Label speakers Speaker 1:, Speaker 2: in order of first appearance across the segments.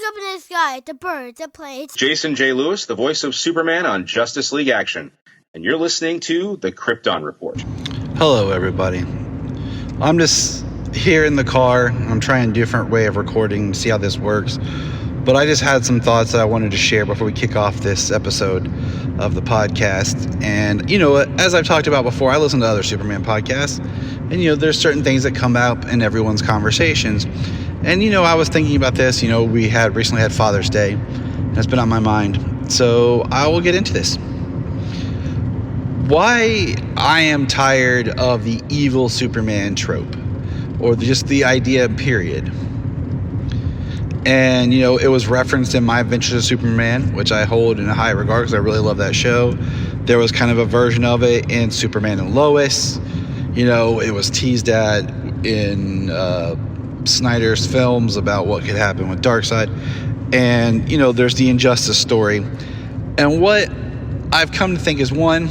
Speaker 1: up in the sky, the birds, the planes.
Speaker 2: Jason J. Lewis, the voice of Superman on Justice League Action. And you're listening to the Krypton Report.
Speaker 3: Hello, everybody. I'm just here in the car. I'm trying a different way of recording, see how this works. But I just had some thoughts that I wanted to share before we kick off this episode of the podcast. And, as I've talked about before, I listen to other Superman podcasts. And, there's certain things that come out in everyone's conversations. And, I was thinking about this. We recently had Father's Day. And it's been on my mind. So I will get into this. Why I am tired of the evil Superman trope. Or just the idea, period. And, it was referenced in My Adventures of Superman, which I hold in a high regard because I really love that show. There was kind of a version of it in Superman and Lois. It was teased at in Snyder's films about what could happen with Darkseid. And, there's the Injustice story. And what I've come to think is, one,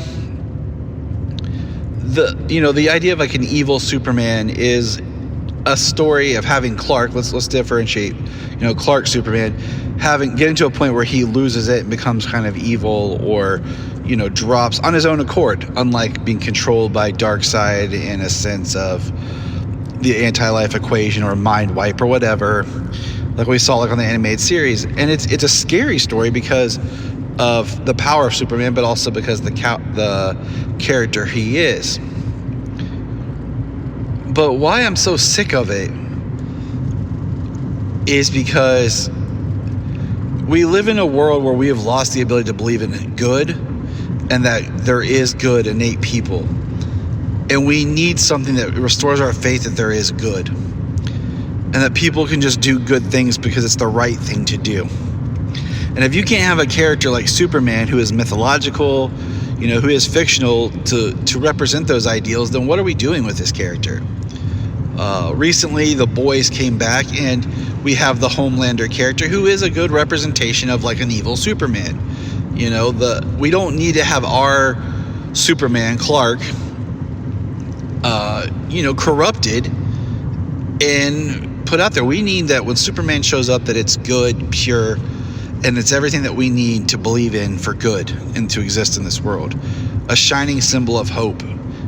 Speaker 3: the idea of like an evil Superman is a story of having Clark, let's differentiate, Clark Superman, getting to a point where he loses it and becomes kind of evil or, drops on his own accord, unlike being controlled by Darkseid in a sense of the anti-life equation or mind wipe or whatever, like we saw on the animated series. And it's a scary story because of the power of Superman, but also because the character he is. But why I'm so sick of it is because we live in a world where we have lost the ability to believe in good and that there is good innate people. And we need something that restores our faith that there is good. And that people can just do good things because it's the right thing to do. And if you can't have a character like Superman who is mythological, who is fictional to represent those ideals, then what are we doing with this character? Recently, the boys came back, and we have the Homelander character, who is a good representation of like an evil Superman. We don't need to have our Superman, Clark, corrupted and put out there. We need that when Superman shows up, that it's good, pure, and it's everything that we need to believe in for good and to exist in this world. A shining symbol of hope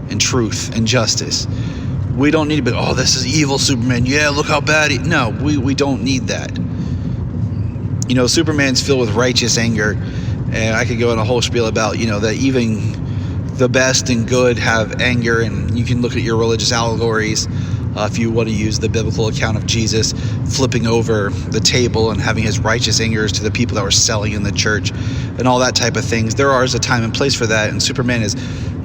Speaker 3: and truth and justice. We don't need to be, this is evil Superman. Yeah, look how bad he... No, we don't need that. Superman's filled with righteous anger. And I could go in a whole spiel about, that even the best and good have anger. And you can look at your religious allegories. If you want to use the biblical account of Jesus flipping over the table and having his righteous angers to the people that were selling in the church and all that type of things. There is a time and place for that. And Superman is,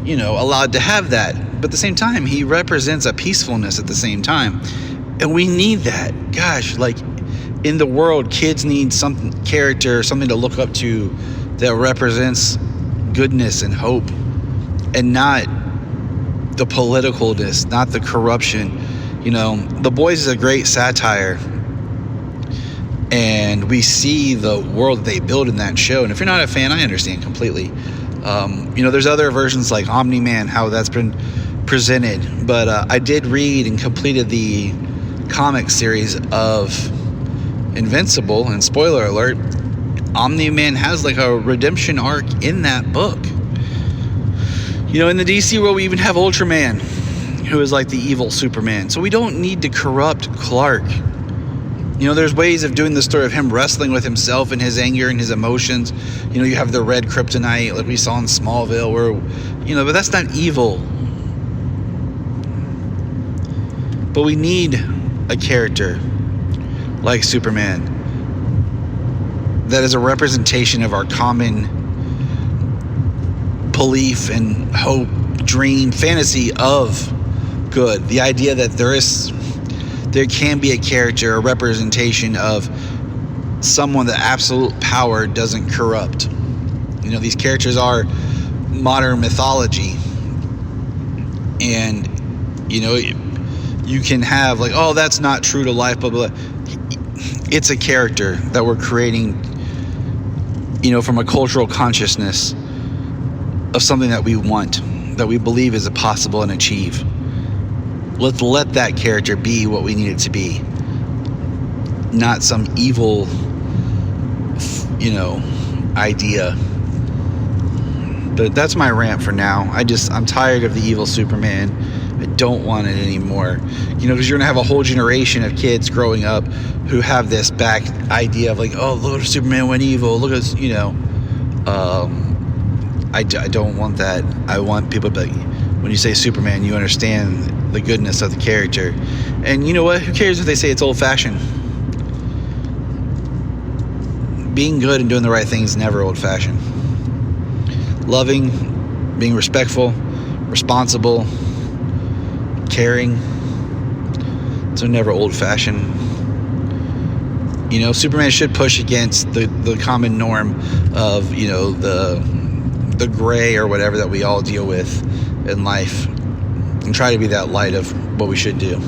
Speaker 3: allowed to have that. But at the same time, he represents a peacefulness at the same time. And we need that. Gosh, like in the world, kids need something to look up to that represents goodness and hope and not the politicalness, not the corruption. The Boys is a great satire. And we see the world that they build in that show. And if you're not a fan, I understand completely. There's other versions like Omni-Man, how that's been presented. But I did read and completed the comic series of Invincible. And spoiler alert, Omni-Man has like a redemption arc in that book. In the DC world, we even have Ultraman, who is like the evil Superman. So we don't need to corrupt Clark. There's ways of doing the story of him wrestling with himself and his anger and his emotions. You have the red kryptonite like we saw in Smallville where, but that's not evil. But we need a character like Superman that is a representation of our common belief and hope, dream, fantasy of good. The idea that there can be a character, a representation of someone that absolute power doesn't corrupt. These characters are modern mythology. And, you can have like, that's not true to life, blah, blah, blah. It's a character that we're creating, from a cultural consciousness of something that we want, that we believe is possible and achieve. Let's let that character be what we need it to be. Not some evil idea. But that's my rant for now. I'm tired of the evil Superman. I don't want it anymore. Because you're going to have a whole generation of kids growing up who have this back idea of like, oh, look, Superman went evil. Look at, I don't want that. I want people to be, when you say Superman, you understand the goodness of the character. And you know what? Who cares if they say it's old-fashioned? Being good and doing the right thing is never old-fashioned. Loving, being respectful, responsible, caring, those are never old-fashioned. Superman should push against the common norm of, the gray or whatever that we all deal with in life, and try to be that light of what we should do.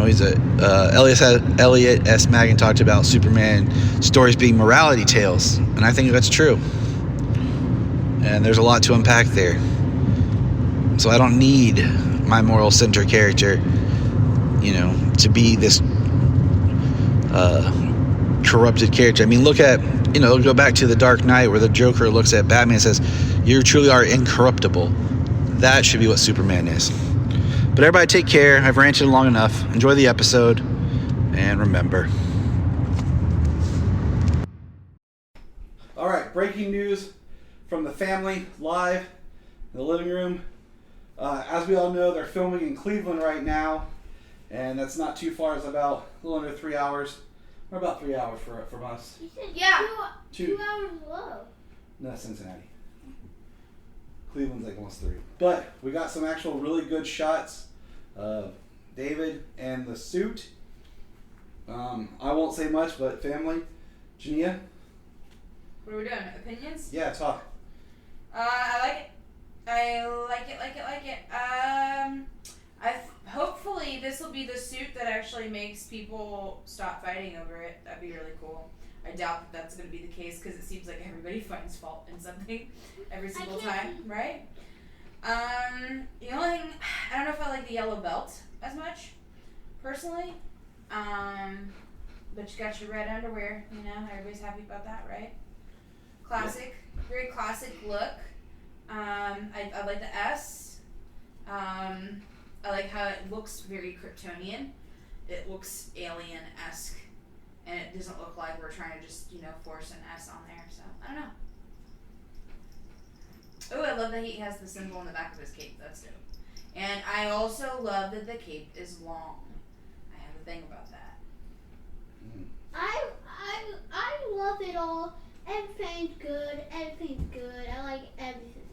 Speaker 3: He's Elliot S. Magan talked about Superman stories being morality tales, and I think that's true. And there's a lot to unpack there. So I don't need my moral center character, to be this corrupted character. I mean, look at, go back to The Dark Knight where the Joker looks at Batman and says, "You truly are incorruptible." That should be what Superman is. But everybody take care. I've ranted long enough. Enjoy the episode. And remember. All right, breaking news from the family live in the living room. As we all know, they're filming in Cleveland right now. And that's not too far. It's about a little under 3 hours. Or about 3 hours from us.
Speaker 1: You said
Speaker 4: Yeah.
Speaker 1: 2 hours low.
Speaker 3: No, Cincinnati. Cleveland's like almost 3. But we got some actual really good shots of David and the suit. I won't say much, but family. Jania?
Speaker 4: What are we doing? Opinions?
Speaker 3: Yeah, talk.
Speaker 4: I like it. Hopefully this will be the suit that actually makes people stop fighting over it. That'd be really cool. I doubt that that's going to be the case because it seems like everybody finds fault in something every single time, right? The only thing, I don't know if I like the yellow belt as much, personally. But you got your red underwear, everybody's happy about that, right? Classic, very classic look. I like the S. I like how it looks very Kryptonian. It looks alien-esque. And it doesn't look like we're trying to just, force an S on there. So, I don't know. Oh, I love that he has the symbol on the back of his cape. That's dope. And I also love that the cape is long. I have a thing about that.
Speaker 1: I love it all. Everything's good. I like everything.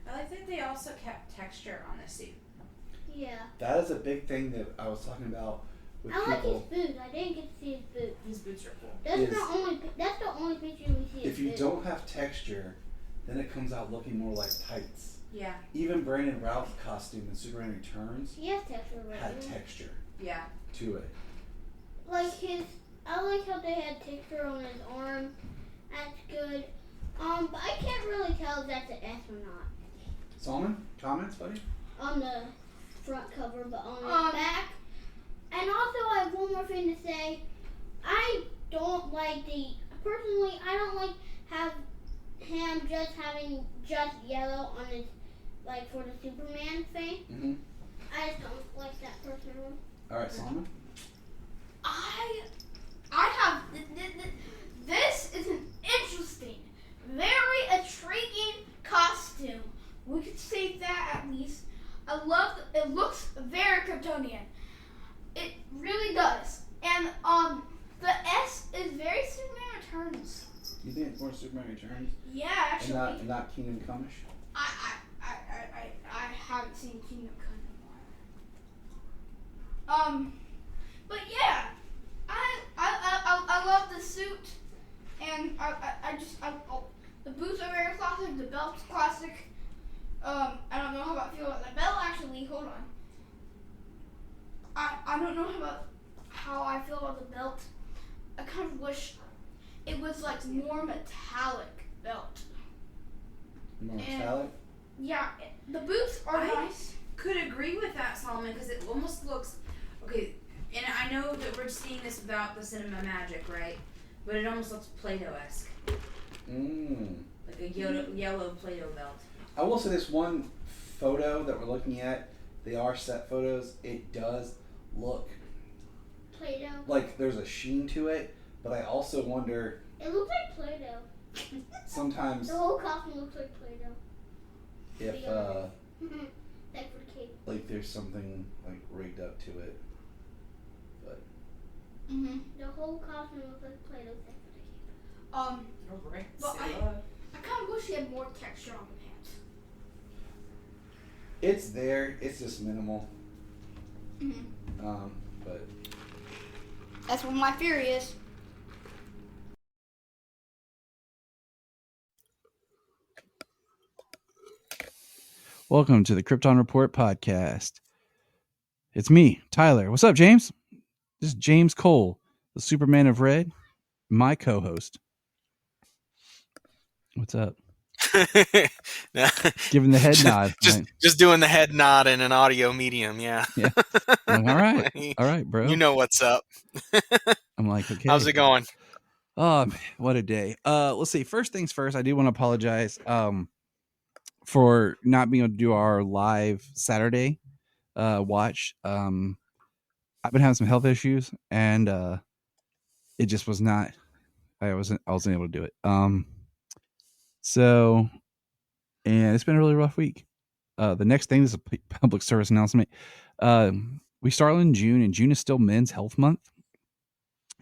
Speaker 4: I like that they also kept texture on the suit.
Speaker 1: Yeah.
Speaker 3: That is a big thing that I was talking about with
Speaker 1: I like
Speaker 3: people.
Speaker 1: his boots. I didn't get to see his boots.
Speaker 4: His boots are cool.
Speaker 1: That's the only picture we see.
Speaker 3: If you don't have texture, then it comes out looking more like tights.
Speaker 4: Yeah.
Speaker 3: Even Brandon Routh's costume in Superman Returns
Speaker 1: He has texture right
Speaker 3: had
Speaker 1: now.
Speaker 3: texture
Speaker 4: Yeah.
Speaker 3: to it.
Speaker 1: I like how they had texture on his arm. That's good. But I can't really tell if that's an S or not.
Speaker 3: Solomon, comments, buddy?
Speaker 1: On the front cover, but on the back. And also, I have one more thing to say. I don't like personally, I don't like him just having just yellow on his, for the Superman thing.
Speaker 3: Mm-hmm.
Speaker 1: I just don't like that personally.
Speaker 3: All right, Solomon?
Speaker 5: I have this is an interesting, very intriguing costume. We could say that at least. It looks very Kryptonian. It really does. And the S is very Superman Returns.
Speaker 3: You think it's more Superman Returns?
Speaker 5: Yeah, actually.
Speaker 3: And not Kingdom Come-ish?
Speaker 5: I haven't seen Kingdom Come in a while. But yeah, I love the suit, and the boots are very classic. The belt's classic. I don't know how I feel about the belt. Actually, hold on. I don't know how I feel about the belt. I kind of wish it was more metallic belt.
Speaker 3: More metallic?
Speaker 5: Yeah, the boots are nice.
Speaker 4: Could agree with that, Solomon, because it almost looks okay. And I know that we're seeing this without the cinema magic, right? but it almost looks Play-Doh-esque. Like a yellow Play-Doh belt.
Speaker 3: I will say this one photo that we're looking at, they are set photos. It does look
Speaker 1: Play-Doh.
Speaker 3: like there's a sheen to it, but I also wonder.
Speaker 1: It looks like Play-Doh.
Speaker 3: Sometimes.
Speaker 1: The whole costume looks like Play-Doh.
Speaker 3: If
Speaker 1: Like for the cape.
Speaker 3: like there's something like rigged up to it, but.
Speaker 1: The whole costume looks like Play-Doh.
Speaker 4: Right.
Speaker 5: But I kind of wish he had more texture on the pants.
Speaker 3: It's there. It's just minimal. But.
Speaker 5: That's what my theory is.
Speaker 3: Welcome to the Krypton Report podcast. It's me, Tyler. What's up, James? This is James Cole, the Superman of Red, my co-host. What's up? Giving the head nod.
Speaker 6: Just doing the head nod in an audio medium, yeah.
Speaker 3: All right, bro.
Speaker 6: You know what's up.
Speaker 3: I'm like, okay.
Speaker 6: How's it going?
Speaker 3: What a day. Let's see. First things first, I do want to apologize for not being able to do our live Saturday watch. I've been having some health issues, and it just was not. I wasn't able to do it. So, and it's been a really rough week. The next thing is a public service announcement. We started in June, and June is still Men's Health Month.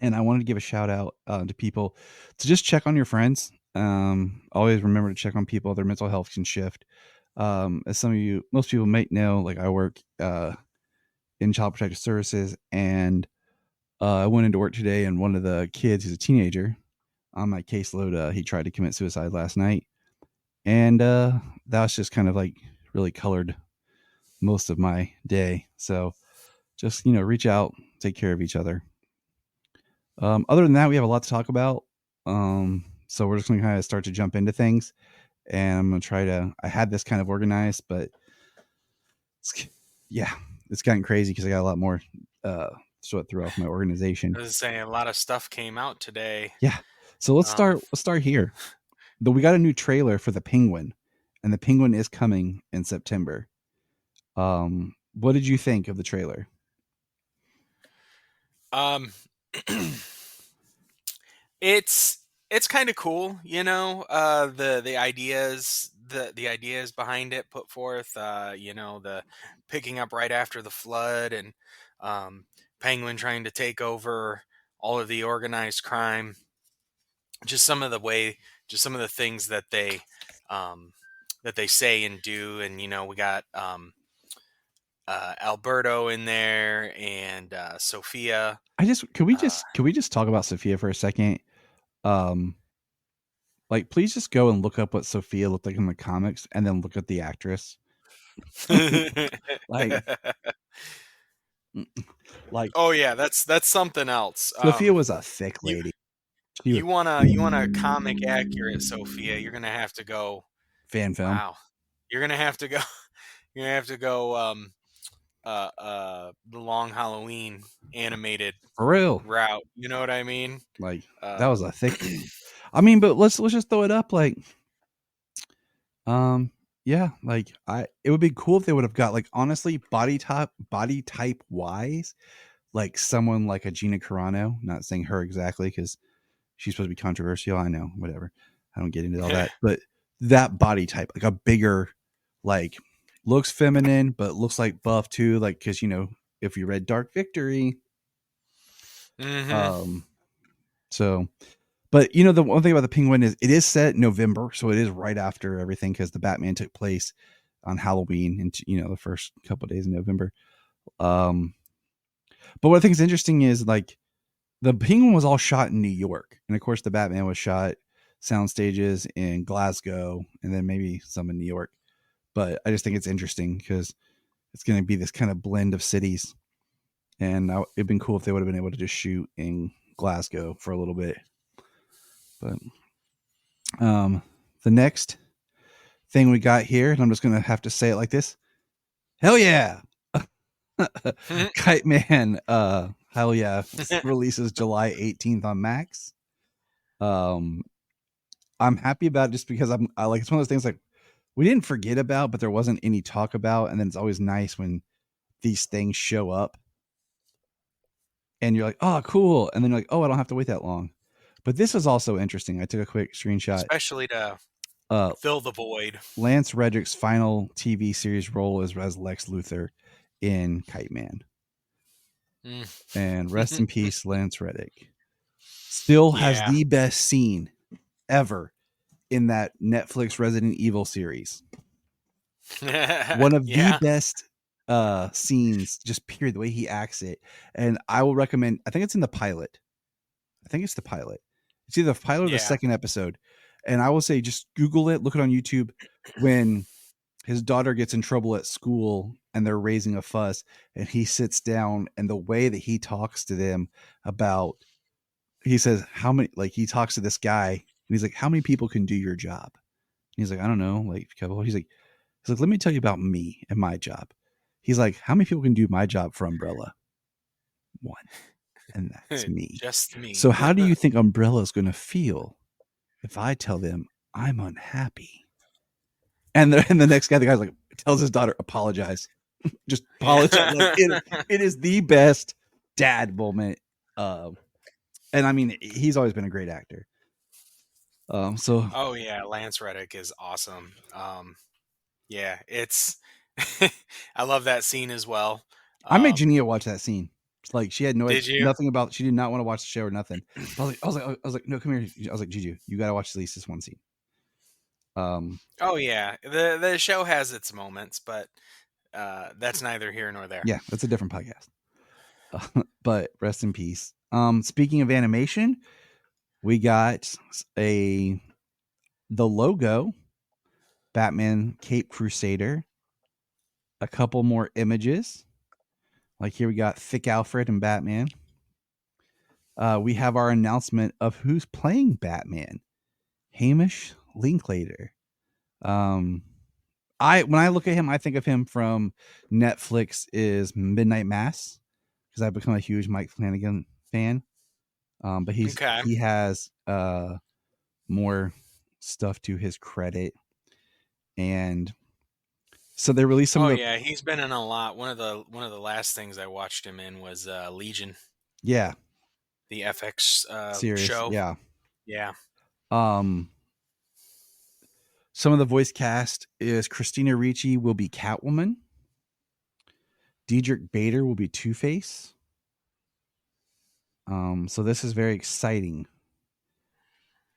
Speaker 3: And I wanted to give a shout out to people to just check on your friends. Always remember to check on people. Their mental health can shift. As most people might know, like I work in Child Protective Services, and I went into work today, and one of the kids, who's a teenager, on my caseload, he tried to commit suicide last night, and that was just kind of like really colored most of my day. So just reach out, take care of each other. Other than that, we have a lot to talk about. So we're just going to kind of start to jump into things, and I'm going to try to. I had this kind of organized, but it's gotten crazy because I got a lot more sort throughout my organization.
Speaker 6: I was saying a lot of stuff came out today.
Speaker 3: Yeah. So let's start here. We got a new trailer for the Penguin, and the Penguin is coming in September. What did you think of the trailer?
Speaker 6: It's kind of cool, the ideas behind it put forth, the picking up right after the flood, and Penguin trying to take over all of the organized crime. Just some of the things that they say and do, and we got Alberto in there, and Sophia.
Speaker 3: Can we just talk about Sophia for a second? Please just go and look up what Sophia looked like in the comics, and then look at the actress.
Speaker 6: Oh yeah, that's something else.
Speaker 3: Sophia was a thick lady.
Speaker 6: You want a comic accurate Sophia, you're gonna have to go
Speaker 3: fan film.
Speaker 6: Wow, you're gonna have to go. You're gonna have to go. The Long Halloween animated
Speaker 3: for real
Speaker 6: route. You know what I mean?
Speaker 3: That was a thick. I mean, but let's just throw it up. It would be cool if they would have got honestly body type wise, someone like a Gina Carano. Not saying her exactly because she's supposed to be controversial. I know, whatever. I don't get into all that, but that body type, a bigger, looks feminine, but looks like buff too. Because if you read Dark Victory, so. But the one thing about the Penguin is it is set November, so it is right after everything because the Batman took place on Halloween and the first couple of days in November. But what I think is interesting is the Penguin was all shot in New York, and of course the Batman was shot sound stages in Glasgow and then maybe some in New York. But I just think it's interesting because it's going to be this kind of blend of cities, and it'd been cool if they would have been able to just shoot in Glasgow for a little bit. But the next thing we got here, and I'm just gonna have to say it like this: hell yeah! Kite Man, hell yeah! Releases July 18th on Max. I'm happy about it just because I like it's one of those things like we didn't forget about, but there wasn't any talk about, and then it's always nice when these things show up and you're like, oh, cool, and then you're like, oh, I don't have to wait that long. But this is also interesting. I took a quick screenshot.
Speaker 6: Especially to fill the void.
Speaker 3: Lance Reddick's final TV series role is as Lex Luthor in Kite Man. And rest in peace, Lance Reddick. Still has the best scene ever in that Netflix Resident Evil series. One of the best scenes, just period, the way he acts it. And I will recommend, I think it's in the pilot. I think it's the pilot. It's either the pilot or the second episode. And I will say, just Google it, look it on YouTube. When his daughter gets in trouble at school and they're raising a fuss, and he sits down, and the way that he talks to them about, he says, how many, like he talks to this guy and he's like, how many people can do your job? And he's like, I don't know, like a couple. He's like, let me tell you about me and my job. He's like, how many people can do my job for Umbrella? One. And that's me.
Speaker 6: Just me.
Speaker 3: So how do you think Umbrella is going to feel if I tell them I'm unhappy? And the next guy, the guy's like, tells his daughter, apologize. Just apologize. Like, it is the best dad moment. And I mean, he's always been a great actor.
Speaker 6: Oh yeah, Lance Reddick is awesome. Yeah, it's I love that scene as well.
Speaker 3: I made Jania watch that scene. It's like she had nothing about. She did not want to watch the show or nothing. I was like, no, come here. I was like, Juju, you got to watch at least this one scene.
Speaker 6: Oh yeah, the show has its moments, but that's neither here nor there.
Speaker 3: Yeah, that's a different podcast. But rest in peace. Speaking of animation, we got the logo, Batman Cape Crusader, a couple more images. Like here we got Thick Alfred and Batman. We have our announcement of who's playing Batman. Hamish Linklater. When I look at him, I think of him from Netflix is Midnight Mass, because I've become a huge Mike Flanagan fan. But he has more stuff to his credit, and so they released some.
Speaker 6: He's been in a lot. One of the last things I watched him in was Legion.
Speaker 3: Yeah,
Speaker 6: the FX
Speaker 3: series
Speaker 6: show.
Speaker 3: Yeah. Some of the voice cast is Christina Ricci will be Catwoman. Diedrich Bader will be Two-Face. So this is very exciting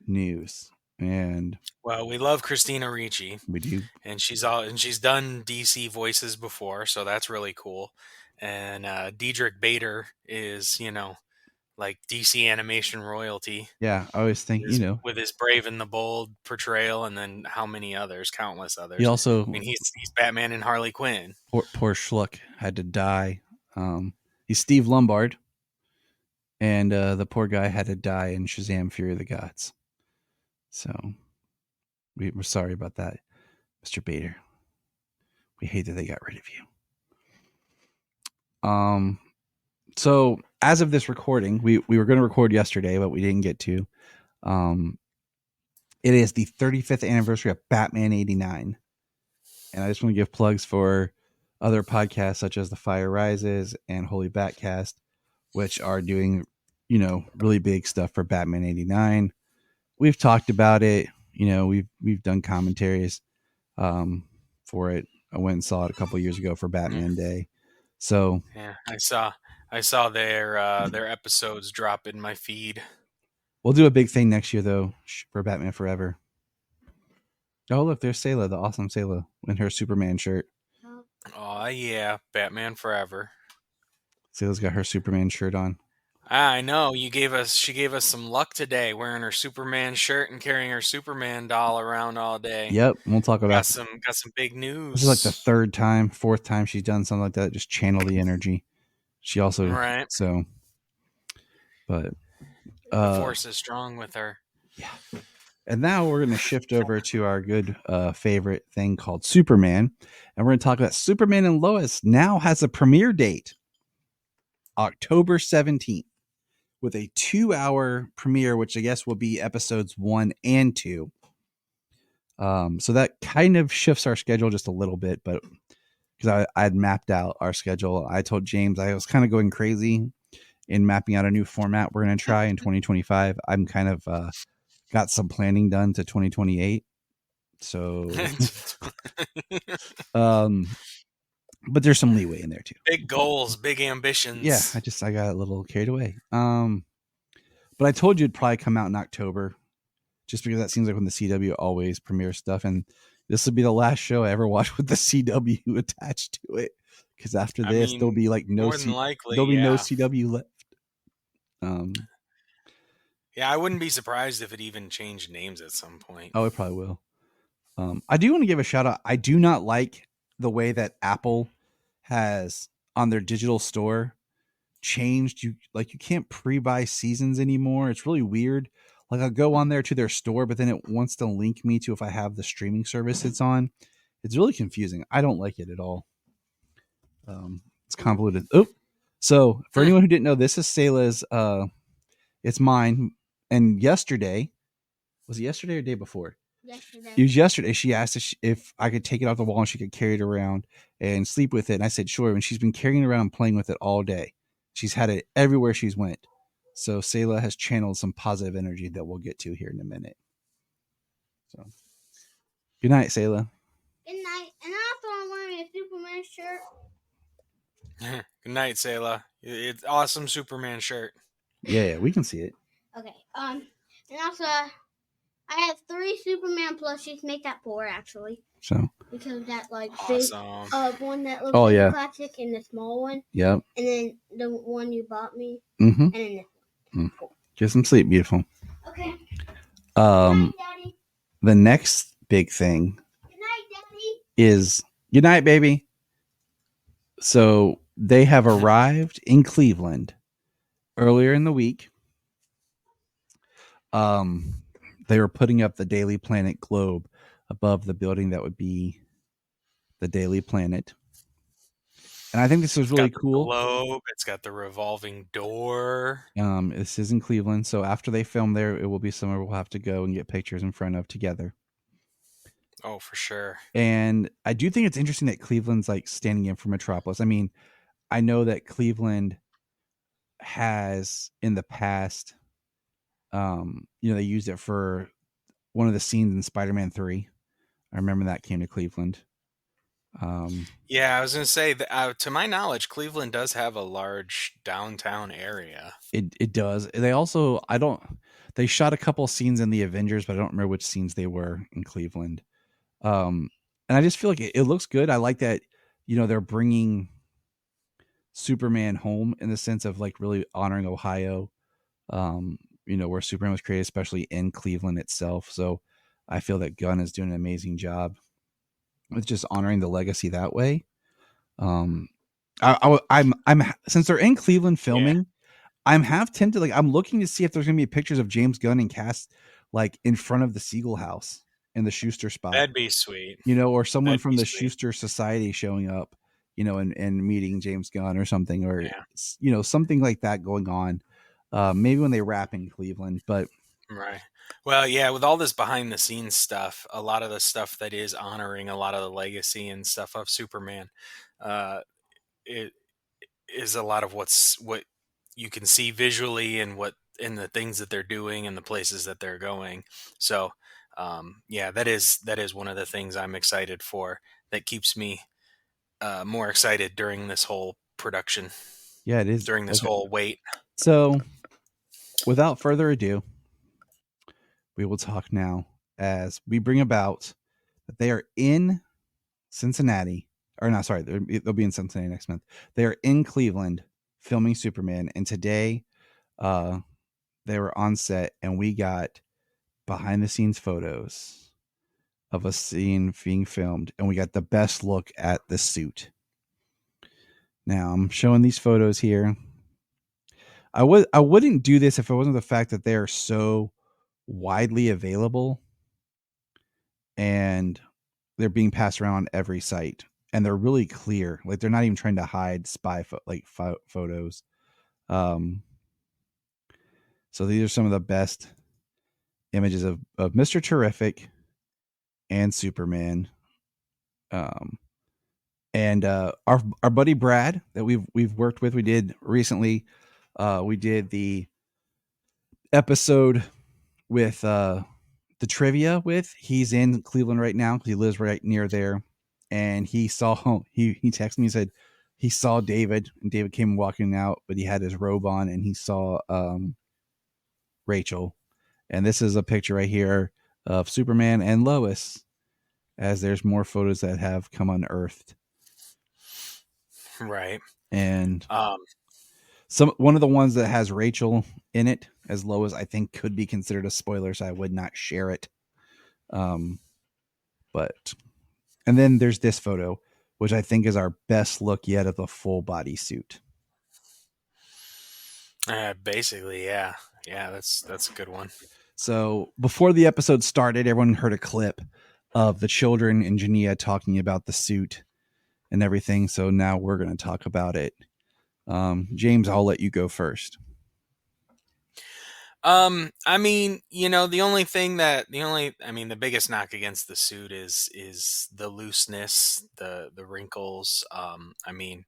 Speaker 3: news. And
Speaker 6: well, we love Christina Ricci.
Speaker 3: We do.
Speaker 6: And she's done DC voices before, so that's really cool. And Diedrich Bader is, like DC animation royalty.
Speaker 3: Yeah, I always think,
Speaker 6: with his Brave and the Bold portrayal, and then how many others, countless others.
Speaker 3: He also,
Speaker 6: he's Batman and Harley Quinn.
Speaker 3: Poor Schluck had to die. He's Steve Lombard, and the poor guy had to die in Shazam: Fury of the Gods. So we're sorry about that, Mr. Bader. We hate that they got rid of you. So as of this recording, we were going to record yesterday, but we didn't get to. It is the 35th anniversary of Batman 89. And I just want to give plugs for other podcasts such as The Fire Rises and Holy Batcast, which are doing, really big stuff for Batman 89. We've talked about it. We've done commentaries for it. I went and saw it a couple years ago for Batman Day. So
Speaker 6: yeah, I saw their episodes drop in my feed.
Speaker 3: We'll do a big thing next year though for Batman Forever. Oh look, there's Sayla, the awesome Sayla, in her Superman shirt.
Speaker 6: Oh yeah, Batman Forever.
Speaker 3: Sayla's got her Superman shirt on.
Speaker 6: I know. She gave us some luck today, wearing her Superman shirt and carrying her Superman doll around all day.
Speaker 3: Yep, we'll talk about
Speaker 6: got some big news.
Speaker 3: This is like the fourth time she's done something like that. Just channel the energy. She also so, but
Speaker 6: the force is strong with her.
Speaker 3: Yeah. And now we're going to shift over to our good favorite thing called Superman, and we're going to talk about Superman and Lois. Now has a premiere date, October 17th. with a 2-hour premiere, which I guess will be episodes 1 and 2. So that kind of shifts our schedule just a little bit, but because I had mapped out our schedule, I told James I was kind of going crazy in mapping out a new format we're going to try in 2025. I'm kind of got some planning done to 2028. So, but there's some leeway in there too.
Speaker 6: Big goals, big ambitions.
Speaker 3: Yeah, I got a little carried away. But I told you it'd probably come out in October, just because that seems like when the CW always premieres stuff, and this will be the last show I ever watch with the CW attached to it. Because after this, there'll be like no
Speaker 6: more than likely,
Speaker 3: there'll be no CW left.
Speaker 6: Yeah, I wouldn't be surprised if it even changed names at some point.
Speaker 3: Oh, it probably will. I do want to give a shout out. I do not like the way that Apple has on their digital store changed. You can't pre-buy seasons anymore. It's really weird. Like I'll go on there to their store, but then it wants to link me to if I have the streaming service it's on. It's really confusing. I don't like it at all. It's convoluted. Oh, so for anyone who didn't know, this is Selah's. It's mine. And yesterday, was it yesterday or day before?
Speaker 1: Yesterday.
Speaker 3: It was yesterday. She asked if I could take it off the wall and she could carry it around and sleep with it. And I said, sure. And she's been carrying it around and playing with it all day. She's had it everywhere she's went. So Selah has channeled some positive energy that we'll get to here in a minute. So good night, Selah.
Speaker 1: Good night. And also I'm wearing a Superman shirt.
Speaker 6: Good night, Selah. It's awesome Superman shirt.
Speaker 3: Yeah, we can see it.
Speaker 1: Okay. And also I have 3 Superman plushies, make that 4 actually.
Speaker 3: So
Speaker 1: because that
Speaker 6: awesome.
Speaker 1: Big one that looks like
Speaker 3: yeah.
Speaker 1: classic and the small one.
Speaker 3: Yep.
Speaker 1: And then the one you bought me.
Speaker 3: Mm-hmm.
Speaker 1: And then this one. Cool.
Speaker 3: Get some sleep, beautiful.
Speaker 1: Okay.
Speaker 3: Good night,
Speaker 1: Daddy.
Speaker 3: The next big thing
Speaker 1: Good night, Daddy.
Speaker 3: is good night, baby. So they have arrived in Cleveland earlier in the week. They were putting up the Daily Planet globe above the building that would be the Daily Planet. And I think this was really cool.
Speaker 6: Globe. It's got the revolving door.
Speaker 3: This is in Cleveland. So after they film there, it will be somewhere we'll have to go and get pictures in front of together.
Speaker 6: Oh, for sure.
Speaker 3: And I do think it's interesting that Cleveland's like standing in for Metropolis. I mean, I know that Cleveland has in the past, they used it for one of the scenes in Spider-Man 3. I remember that came to Cleveland.
Speaker 6: Yeah, I was going to say that to my knowledge, Cleveland does have a large downtown area.
Speaker 3: It does. They also, they shot a couple scenes in the Avengers, but I don't remember which scenes they were in Cleveland. And I just feel like it looks good. I like that, they're bringing Superman home in the sense of like really honoring Ohio, where Superman was created, especially in Cleveland itself. So I feel that Gunn is doing an amazing job with just honoring the legacy that way. I'm since they're in Cleveland filming, yeah. I'm half tempted. Like I'm looking to see if there's gonna be pictures of James Gunn and cast like in front of the Siegel House in the Schuster spot.
Speaker 6: That'd be sweet.
Speaker 3: Or someone from the Schuster Society showing up, and meeting James Gunn or something, or something like that going on. Maybe when they wrap in Cleveland, but
Speaker 6: right. Well, yeah, with all this behind the scenes stuff, a lot of the stuff that is honoring a lot of the legacy and stuff of Superman, it is a lot of what you can see visually and what in the things that they're doing and the places that they're going. So, that is one of the things I'm excited for. That keeps me more excited during this whole production.
Speaker 3: Yeah, it is
Speaker 6: during this whole wait.
Speaker 3: So, without further ado, we will talk now as we bring about that they are in Cincinnati. Or no, sorry, they'll be in Cincinnati next month. They are in Cleveland filming Superman, and today they were on set, and we got behind the scenes photos of a scene being filmed, and we got the best look at the suit. Now I'm showing these photos here. I wouldn't do this if it wasn't the fact that they are so widely available and they're being passed around on every site, and they're really clear. Like they're not even trying to hide spy photos. So these are some of the best images of Mr. Terrific and Superman. And our buddy Brad that we've worked with, we did recently. We did the episode with the trivia with. He's in Cleveland right now. He lives right near there, and he texted me and said he saw David, and David came walking out, but he had his robe on, and he saw Rachel. And this is a picture right here of Superman and Lois, as there's more photos that have come unearthed.
Speaker 6: Right.
Speaker 3: And one of the ones that has Rachel in it as Lois, I think, could be considered a spoiler, so I would not share it. But and then there's this photo, which I think is our best look yet of the full body suit.
Speaker 6: Basically, yeah, that's a good one.
Speaker 3: So before the episode started, everyone heard a clip of the children and Jania talking about the suit and everything. So now we're going to talk about it. James, I'll let you go first.
Speaker 6: I mean, the biggest knock against the suit is the looseness, the wrinkles. I mean,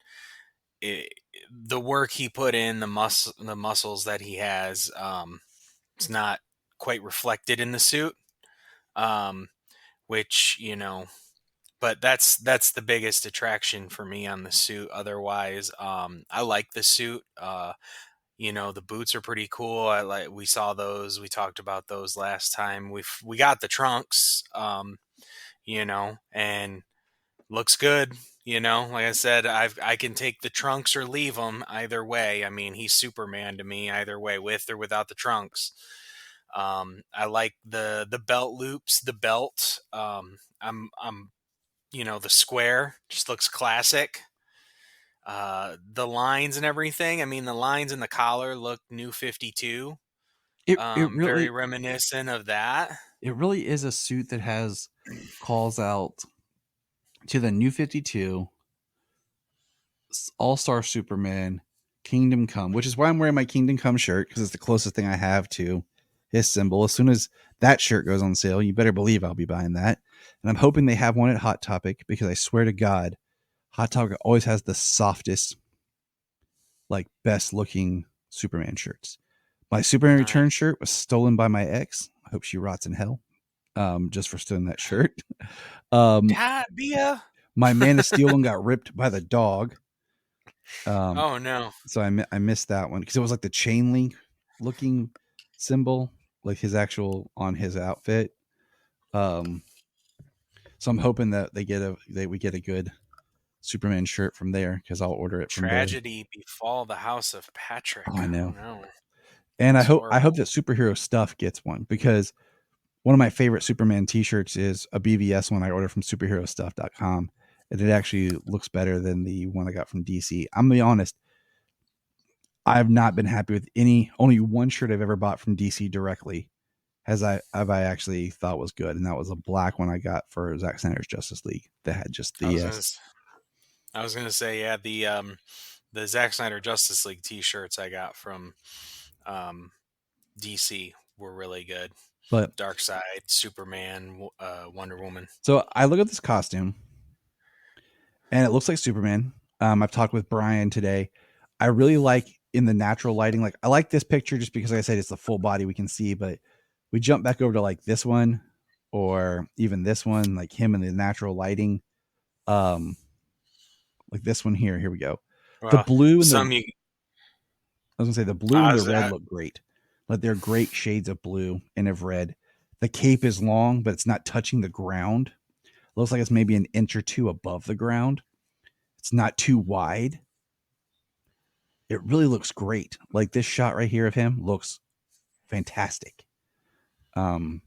Speaker 6: the work he put in, the muscles that he has, it's not quite reflected in the suit. Which, but that's the biggest attraction for me on the suit. Otherwise, I like the suit. The boots are pretty cool. We saw those. We talked about those last time. We got the trunks, and looks good. Like I said, I can take the trunks or leave them either way. I mean, he's Superman to me either way, with or without the trunks. I like the belt loops, the belt. I'm the square just looks classic. The lines and everything. I mean, the lines in the collar look New 52.
Speaker 3: It really,
Speaker 6: very reminiscent of that.
Speaker 3: It really is a suit that has calls out to the New 52, All-Star Superman, Kingdom Come, which is why I'm wearing my Kingdom Come shirt, because it's the closest thing I have to his symbol. As soon as that shirt goes on sale, you better believe I'll be buying that. And I'm hoping they have one at Hot Topic, because I swear to God, Hot Topic always has the softest, like, best looking Superman shirts. My Superman Return shirt was stolen by my ex. I hope she rots in hell. Just for stealing that shirt. My Man of Steel one got ripped by the dog.
Speaker 6: Oh no!
Speaker 3: So I missed that one, because it was like the chain link looking symbol, like his actual on his outfit. So I'm hoping that we get a good Superman shirt from there, because I'll order it from
Speaker 6: Tragedy befall the house of Patrick.
Speaker 3: Oh, I know.
Speaker 6: Oh, no.
Speaker 3: And I hope that Superhero Stuff gets one, because one of my favorite Superman t-shirts is a BVS one I ordered from superherostuff.com, and it actually looks better than the one I got from DC. I'm gonna be honest, I've not been happy with only one shirt I've ever bought from DC directly I actually thought was good, and that was a black one I got for Zack Snyder's Justice League that had just the
Speaker 6: I was gonna say, yeah, the Zack Snyder Justice League t-shirts I got from DC were really good.
Speaker 3: But
Speaker 6: Darkseid, Superman, Wonder Woman.
Speaker 3: So I look at this costume, and it looks like Superman. I've talked with Brian today. I really like in the natural lighting. Like, I like this picture just because, like I said, it's the full body we can see. But we jump back over to like this one, or even this one, like him in the natural lighting. Like this one here. Here we go. Well, the blue and I was gonna say the blue and the red look great. Like, they're great shades of blue and of red. The cape is long, but it's not touching the ground. Looks like it's maybe an inch or two above the ground. It's not too wide. It really looks great. Like, this shot right here of him looks fantastic. The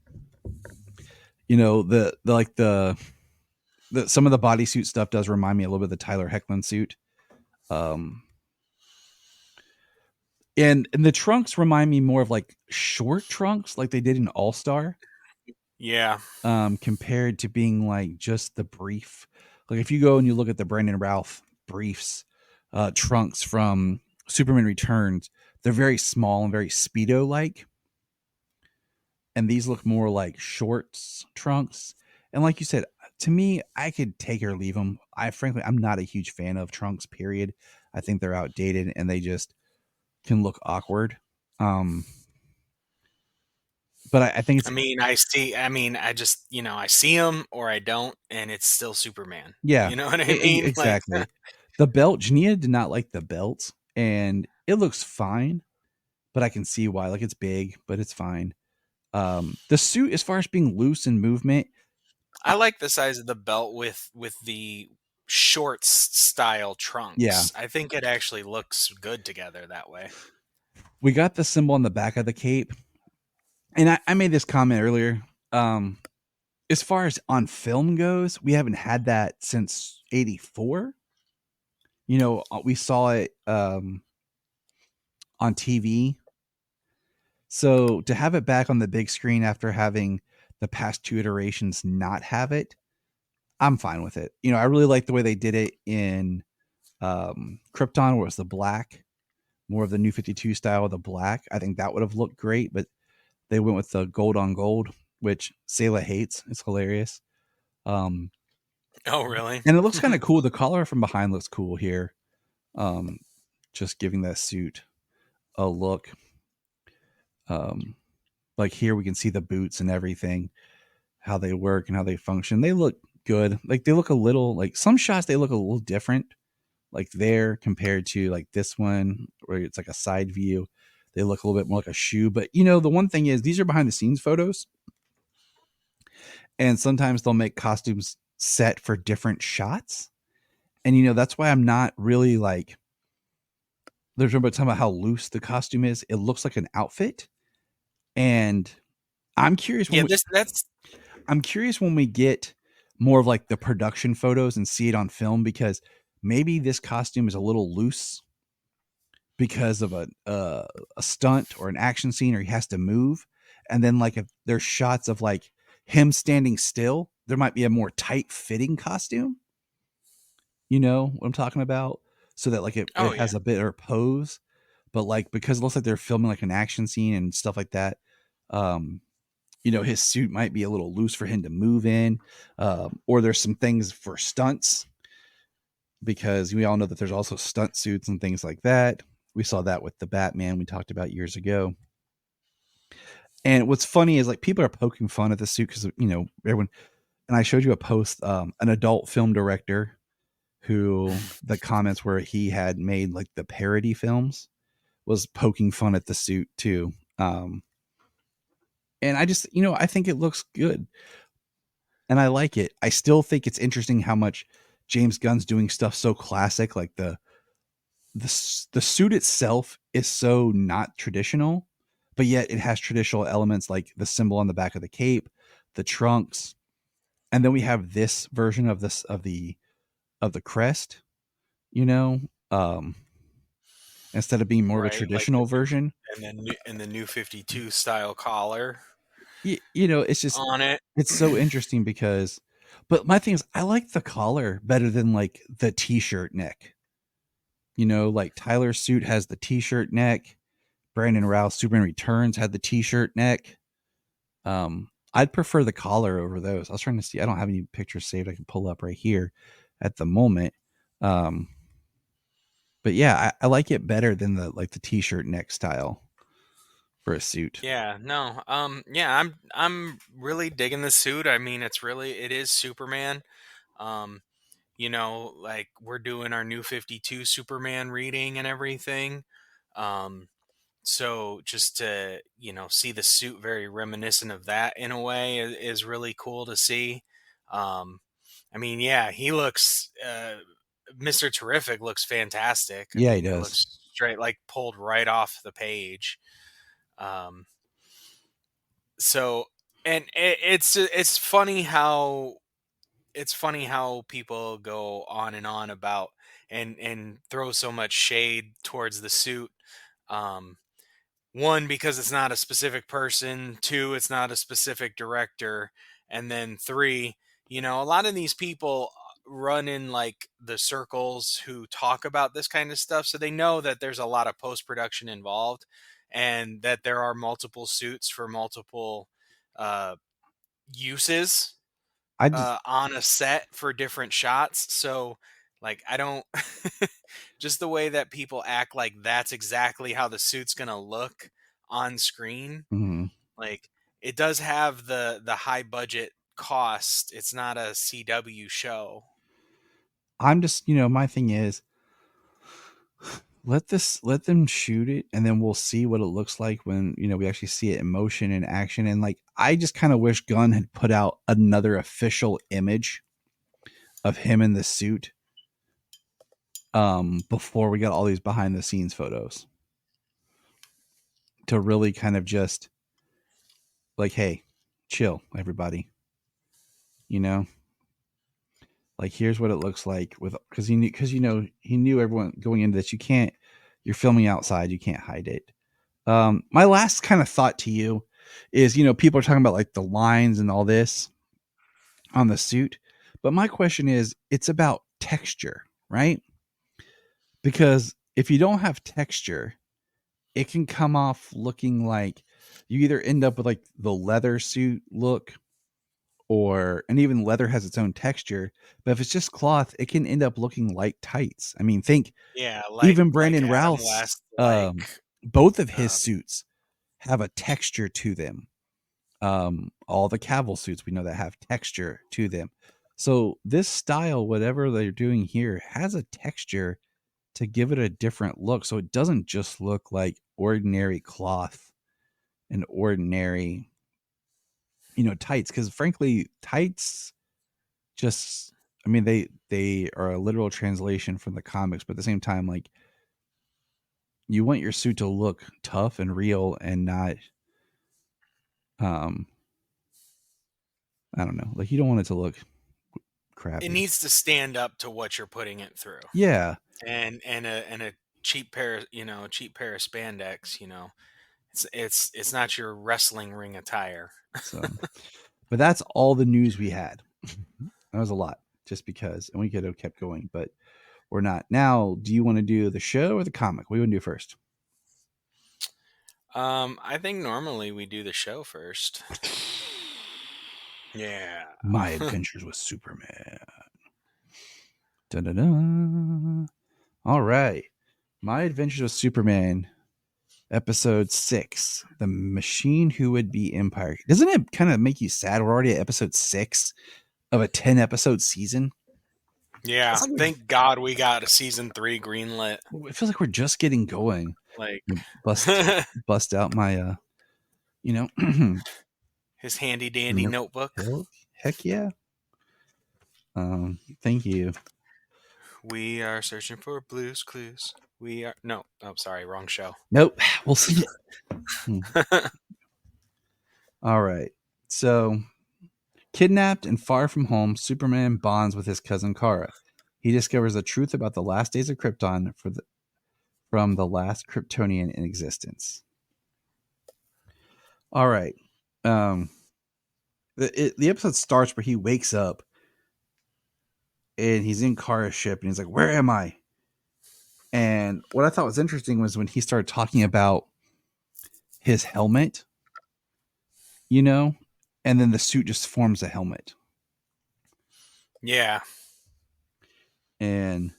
Speaker 3: some of the bodysuit stuff does remind me a little bit of the Tyler Hoechlin suit. And the trunks remind me more of like short trunks, like they did in All Star.
Speaker 6: Yeah.
Speaker 3: Compared to being like just the brief. Like, if you go and you look at the Brandon Routh briefs, trunks from Superman Returns, they're very small and very Speedo like, and these look more like shorts trunks. And like you said, to me, I could take or leave them. I'm not a huge fan of trunks. Period. I think they're outdated and they just can look awkward. Um, but I think it's
Speaker 6: I just, I see him or I don't, and it's still Superman.
Speaker 3: yeah,
Speaker 6: You know what I mean? Like,
Speaker 3: exactly. The belt, Jania did not like the belt, and it looks fine, but I can see why. Like it's big, but it's fine. The suit, as far as being loose and movement,
Speaker 6: I like the size of the belt with the shorts style
Speaker 3: yeah,
Speaker 6: trunks. I think it actually looks good together that way.
Speaker 3: we got the symbol on the back of the cape, and I made this comment earlier. Um, as far as on film goes, we haven't had that since '84. We saw it on TV. So to have it back on the big screen after having the past two iterations not have it, I'm fine with it. I really like the way they did it in Krypton, where it was the black, more of the New 52 style of the black. I think that would have looked great, but they went with the gold on gold, which Sayla hates. It's hilarious. Um,
Speaker 6: Oh, really?
Speaker 3: and it looks kind of cool. The collar from behind looks cool here. Um, just giving that suit a look. Like here we can see the boots and everything, how they work and how they function. They look good. Like they look a little like some shots they look a little different. Like there compared to like this one where it's like a side view. They look a little bit more like a shoe. But the one thing is these are behind the scenes photos. And sometimes they'll make costumes set for different shots. And that's why I'm not really like there's a talking about how loose the costume is. It looks like an outfit. And I'm curious
Speaker 6: Yeah, that's
Speaker 3: I'm curious when we get more of like the production photos and see it on film because maybe this costume is a little loose because of a stunt or an action scene or he has to move, and then like if there's shots of like him standing still, there might be a more tight fitting costume. You know what I'm talking about? So that like it
Speaker 6: oh yeah.
Speaker 3: has a better pose, but like because it looks like they're filming like an action scene and stuff like that. Um, his suit might be a little loose for him to move in, or there's some things for stunts because we all know that there's also stunt suits and things like that. We saw that with the Batman we talked about years ago. And what's funny is like people are poking fun at the suit because everyone. And I showed you a post, an adult film director who the comments where he had made like the parody films was poking fun at the suit too. And I just, I think it looks good and I like it. I still think it's interesting how much James Gunn's doing stuff so classic, like the suit itself is so not traditional, but yet it has traditional elements like the symbol on the back of the cape, the trunks, and then we have this version of the crest, you know, um, instead of being more of a
Speaker 6: Right, like
Speaker 3: traditional version.
Speaker 6: and the new 52 style collar
Speaker 3: It's just
Speaker 6: on it.
Speaker 3: it's so interesting because, but my thing is, I like the collar better than like the t-shirt neck. Like Tyler's suit has the t-shirt neck. Brandon Routh Superman Returns had the t-shirt neck. I'd prefer the collar over those. I was trying to see. I don't have any pictures saved. I can pull up right here at the moment. Um, but yeah, I like it better than the t-shirt neck style for a suit.
Speaker 6: Yeah, no. Yeah, I'm really digging the suit. I mean, it is Superman. Um, like we're doing our new 52 Superman reading and everything. Um, so just to, see the suit very reminiscent of that in a way is really cool to see. Um, I mean, yeah, he looks Mr. Terrific looks fantastic. I
Speaker 3: Yeah, he
Speaker 6: mean, it
Speaker 3: does.
Speaker 6: looks straight like pulled right off the page. Um, so and it's funny how people go on and on about and throw so much shade towards the suit. Um, one, because it's not a specific person. Two, it's not a specific director. And then three, a lot of these people run in like the circles who talk about this kind of stuff, so they know that there's a lot of post production involved, and that there are multiple suits for multiple uh, uses
Speaker 3: I just
Speaker 6: on a set for different shots. So, like, I don't just the way that people act like that's exactly how the suit's gonna look on screen.
Speaker 3: mhm.
Speaker 6: Like, it does have the high budget cost. It's not a CW show.
Speaker 3: I'm just, my thing is let them shoot it and then we'll see what it looks like when, we actually see it in motion and action. And like, I just kind of wish Gunn had put out another official image of him in the suit before we got all these behind the scenes photos to really kind of just like, hey, chill, everybody. Like, here's what it looks like with, because he knew everyone going into this. You're filming outside, you can't hide it. My last kind of thought to you is, people are talking about like the lines and all this on the suit, but my question is, it's about texture, right? Because if you don't have texture, it can come off looking like you either end up with like the leather suit look, and even leather has its own texture, but if it's just cloth, it can end up looking like tights. I mean, think
Speaker 6: Yeah,
Speaker 3: even
Speaker 6: like
Speaker 3: Brandon
Speaker 6: Adam
Speaker 3: Routh's,
Speaker 6: West, like
Speaker 3: both of his
Speaker 6: um,
Speaker 3: suits have a texture to them. All the Cavill suits we know that have texture to them. So this style, whatever they're doing here, has a texture to give it a different look. So it doesn't just look like ordinary cloth and ordinary, tights. Because frankly, tights just, I mean, they are a literal translation from the comics, but at the same time, like, you want your suit to look tough and real and not, um, I don't know, like, you don't want it to look crappy.
Speaker 6: it needs to stand up to what you're putting it through.
Speaker 3: Yeah.
Speaker 6: And a cheap pair, cheap pair of spandex, it's not your wrestling ring attire.
Speaker 3: So, but that's all the news we had. That was a lot, just because, and we could have kept going, but we're not. Now, do you want to do the show or the comic? What do you want to do first?
Speaker 6: I think normally we do the show first. Yeah.
Speaker 3: My Adventures with Superman. Da-da-da. All right. My Adventures with Superman, episode 6, The Machine Who Would Be Empire. Doesn't it kind of make you sad? We're already at episode 6 of a 10-episode season.
Speaker 6: Yeah.
Speaker 3: Like,
Speaker 6: thank God we got a season 3 greenlit.
Speaker 3: It feels like we're just getting going.
Speaker 6: Like,
Speaker 3: bust out my,
Speaker 6: his handy dandy notebook.
Speaker 3: Heck yeah. Thank you.
Speaker 6: We are searching for Blue's Clues. We are sorry, wrong show.
Speaker 3: Nope. We'll see. All right. So, kidnapped and far from home, Superman bonds with his cousin Kara. He discovers the truth about the last days of Krypton from the last Kryptonian in existence. All right. The episode starts where he wakes up and he's in Kara's ship and he's like, "Where am I?" And what I thought was interesting was when he started talking about his helmet, and then the suit just forms a helmet.
Speaker 6: Yeah.
Speaker 3: And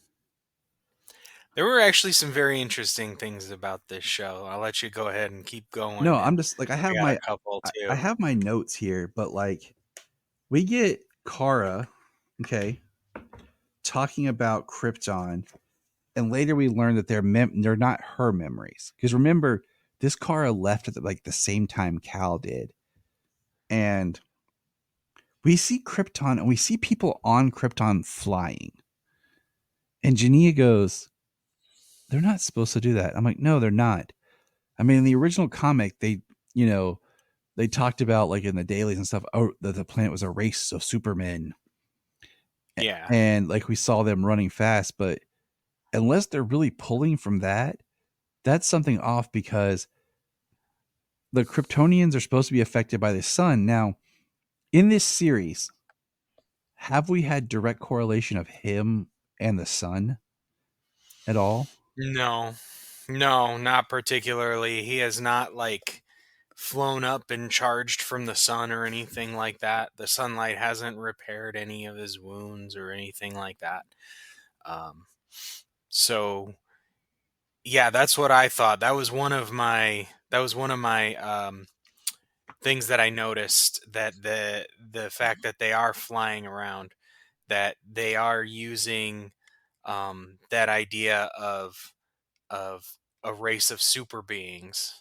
Speaker 6: there were actually some very interesting things about this show. I'll let you go ahead and keep going.
Speaker 3: No, I'm just like, I have
Speaker 6: a couple too.
Speaker 3: I have my notes here, but like, we get Kara, okay, talking about Krypton, and later we learn that they're not her memories. Because remember, this Kara left at the same time Cal did, and we see Krypton and we see people on Krypton flying, and Jania goes, "They're not supposed to do that." I'm like, "No, they're not." I mean, in the original comic, they talked about, like, in the dailies and stuff, that the planet was a race of supermen.
Speaker 6: Yeah.
Speaker 3: And like, we saw them running fast, but unless they're really pulling from that, that's something off, because the Kryptonians are supposed to be affected by the sun. Now, in this series, have we had direct correlation of him and the sun at all?
Speaker 6: No, no, not particularly. He has not like flown up and charged from the sun or anything like that. The sunlight hasn't repaired any of his wounds or anything like that. Um, so yeah, that's what I thought. That was one of my things that I noticed, that the fact that they are flying around, that they are using that idea of a race of super beings.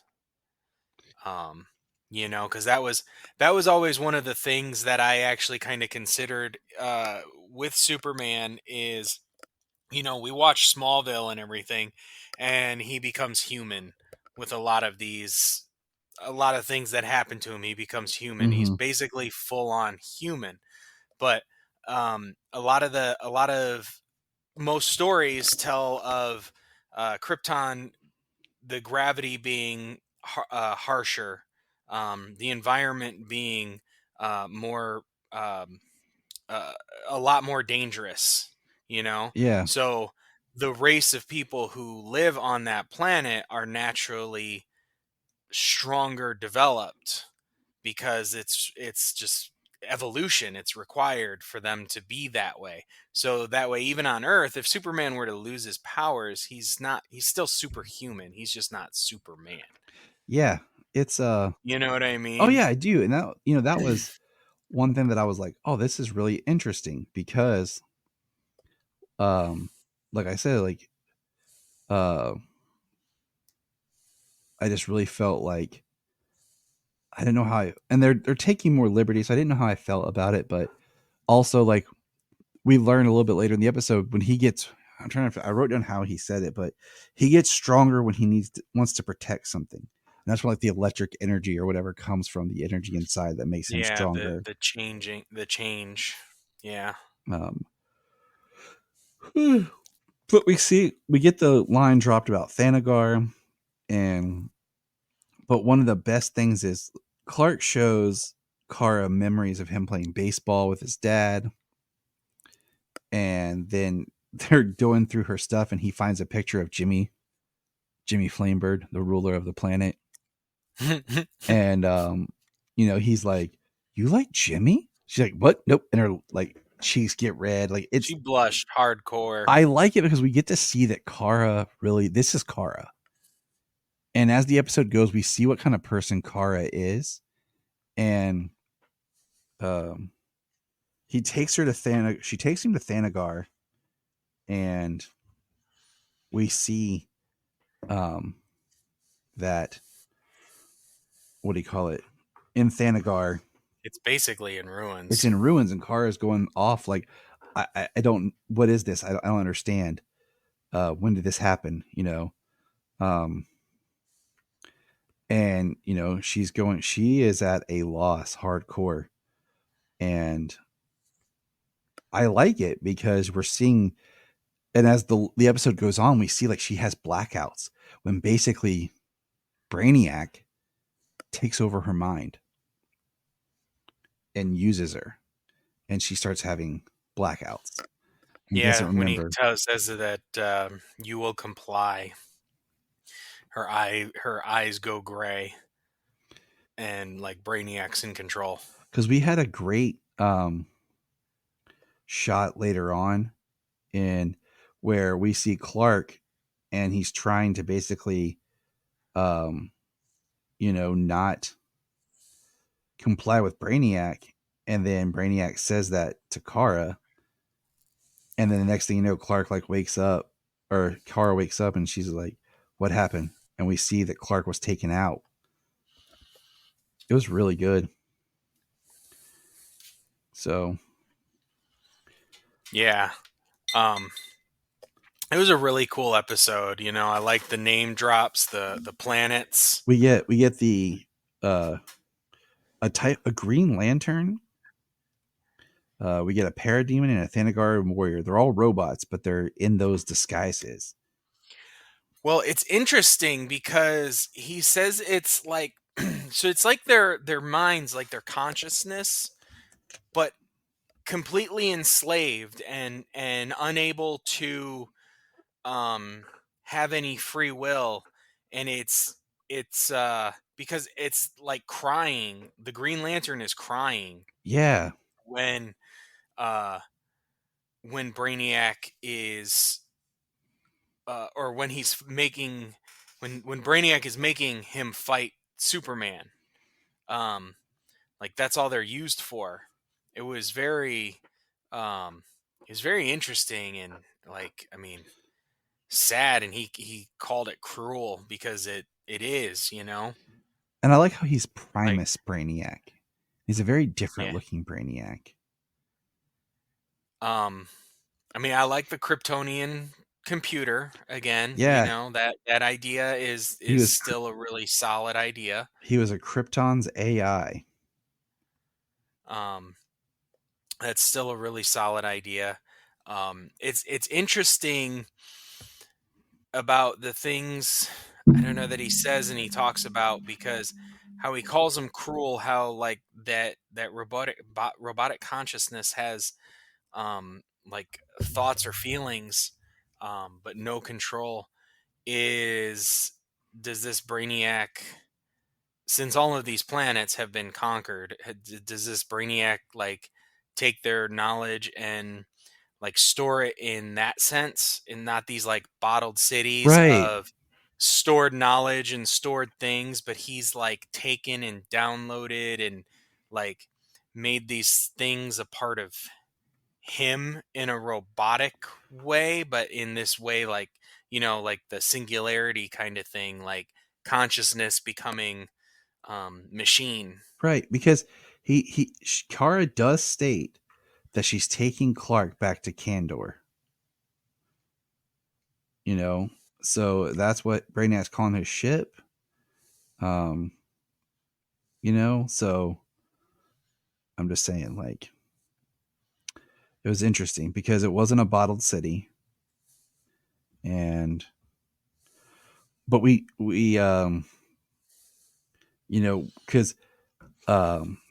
Speaker 6: Um, because that was always one of the things that I actually kind of considered with Superman is, we watch Smallville and everything, and he becomes human with a lot of things that happen to him. He becomes human. He's
Speaker 3: Mm-hmm.
Speaker 6: basically full on human. But a lot of most stories tell of Krypton, the gravity being harsher, the environment being more, um, uh, a lot more dangerous.
Speaker 3: Yeah.
Speaker 6: So the race of people who live on that planet are naturally stronger developed, because it's just evolution. It's required for them to be that way. So that way, even on Earth, if Superman were to lose his powers, he's still superhuman. He's just not Superman.
Speaker 3: Yeah. It's
Speaker 6: You know what I
Speaker 3: oh
Speaker 6: mean?
Speaker 3: yeah, I do. And that was one thing that I was like, oh, this is really interesting because um like I said, like uh I just really felt like I didn't know how and they're taking more liberties. So I didn't know how I felt about it, but also like we learn a little bit later in the episode when he gets I wrote down how he said it, but he gets stronger when wants to protect something. And that's where like the electric energy or whatever comes from, the energy inside that makes him
Speaker 6: Yeah,
Speaker 3: stronger.
Speaker 6: the change. Yeah.
Speaker 3: Um but we get the line dropped about Thanagar, and but one of the best things is Clark shows Kara memories of him playing baseball with his dad, and then they're going through her stuff and he finds a picture of Jimmy Flamebird, the ruler of the planet. And he's like, "You like Jimmy?" She's like, "What? Nope." And her like cheeks get red. Like
Speaker 6: She blushed hardcore.
Speaker 3: I like it because we get to see that Kara really, this is Kara. And as the episode goes, we see what kind of person Kara is. And he takes her to she takes him to Thanagar, and we see that, what do you call it? In Thanagar,
Speaker 6: It's basically in ruins.
Speaker 3: it's in ruins, and Kara's going off like, I don't, what is this? I don't understand. When did this happen? And she is at a loss hardcore. And I like it because we're seeing, and as the episode goes on, we see like she has blackouts when basically Brainiac takes over her mind and uses her, and she starts having blackouts and doesn't
Speaker 6: Yeah, when he
Speaker 3: remember.
Speaker 6: says that, you will comply, her eyes go gray, and like Brainiac's in control.
Speaker 3: Because we had a great shot later on in where we see Clark, and he's trying to basically not comply with Brainiac, and then Brainiac says that to Kara, and then the next thing you know, Clark like wakes up, or Kara wakes up, and she's like, "What happened?" And we see that Clark was taken out. It was really good. So
Speaker 6: Yeah. It was a really cool episode. I like the name drops, the planets.
Speaker 3: we get the a Green Lantern. We get a Parademon and a Thanagar warrior. They're all robots, but they're in those disguises.
Speaker 6: Well, it's interesting because he says it's like so it's like their minds, like their consciousness, but completely enslaved and unable to have any free will, and it's because it's like crying. The Green Lantern is crying
Speaker 3: Yeah.
Speaker 6: when uh Brainiac is or when he's making when Brainiac is making him fight Superman. Um like that's all they're used for. It was very um it was very interesting, and like, I mean, sad, and he called it cruel because it is, you know?
Speaker 3: And I like how he's
Speaker 6: Like,
Speaker 3: Primus Brainiac. He's a very different
Speaker 6: yeah.
Speaker 3: looking Brainiac.
Speaker 6: I mean, I like the Kryptonian computer again, you
Speaker 3: Yeah,
Speaker 6: know, that idea
Speaker 3: he
Speaker 6: is
Speaker 3: was
Speaker 6: still a really solid idea.
Speaker 3: he was a Krypton's AI.
Speaker 6: Um that's still a really solid idea. It's interesting about the things, I don't know, that he says and he talks about, because how he calls them cruel, how like that robotic consciousness has like thoughts or feelings, but no control. Is Does this Brainiac, since all of these planets have been conquered, does this Brainiac like take their knowledge and like store it in that sense, and not these like bottled cities
Speaker 3: Right.
Speaker 6: of stored knowledge and stored things, but he's like taken and downloaded and like made these things a part of him in a robotic way, but in this way, like, you know, like the singularity kind of thing, like consciousness becoming machine.
Speaker 3: Right, because Kara does state that she's taking Clark back to Kandor. You know, so that's what Brainiac's calling his ship. Um, you know, so I'm just saying, like, it was interesting because it wasn't a bottled city, and but you know, because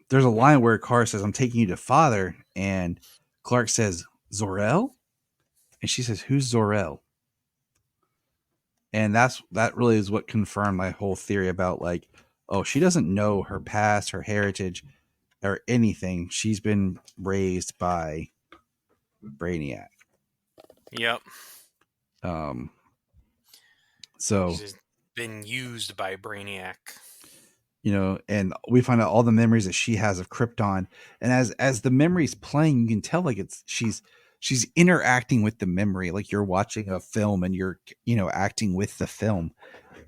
Speaker 3: there's a line where Kara says, "I'm taking you to Father," and Clark says, "Zor-El," and she says, "Who's Zor-El?" And that really is what confirmed my whole theory about, like, oh, she doesn't know her past, her heritage, or anything. She's been raised by Brainiac.
Speaker 6: Yep.
Speaker 3: Um, so
Speaker 6: She's been used by Brainiac.
Speaker 3: you know, and we find out all the memories that she has of Krypton, and as the memory's playing, you can tell like she's interacting with the memory, like you're watching a film and you're, you know, acting with the film.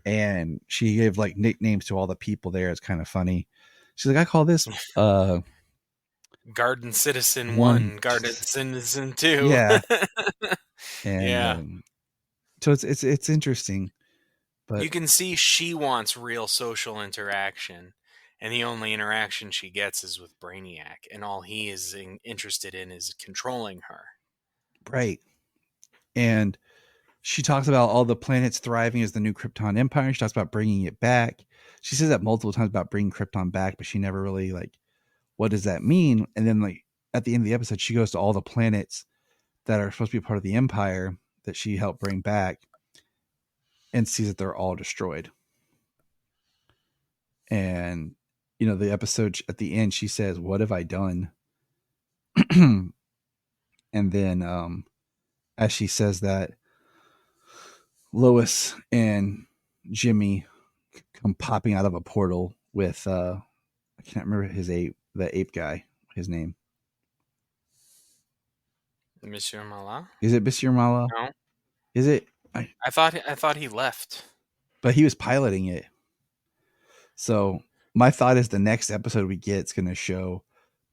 Speaker 3: And she gave like nicknames to all the people there. It's kind of funny. She's like, I call this
Speaker 6: Garden Citizen
Speaker 3: one,
Speaker 6: 1, Garden Citizen 2.
Speaker 3: yeah. And
Speaker 6: Yeah.
Speaker 3: so it's interesting, but
Speaker 6: You can see she wants real social interaction, and the only interaction she gets is with Brainiac, and all he is interested in is controlling her.
Speaker 3: right. And she talks about all the planets thriving as the new Krypton Empire. She talks about bringing it back. She says that multiple times about bringing Krypton back, but she never really like, what does that mean? And then like at the end of the episode, she goes to all the planets that are supposed to be part of the Empire that she helped bring back, and sees that they're all destroyed. And you know, the episode at the end, she says, "What have I done?" And then as she says that, Lois and Jimmy come popping out of a portal with I can't remember the ape guy, his name.
Speaker 6: Monsieur Mala?
Speaker 3: Is it Monsieur Mala?
Speaker 6: No,
Speaker 3: Is it?
Speaker 6: I thought he left.
Speaker 3: But he was piloting it. So my thought is the next episode we get is going to show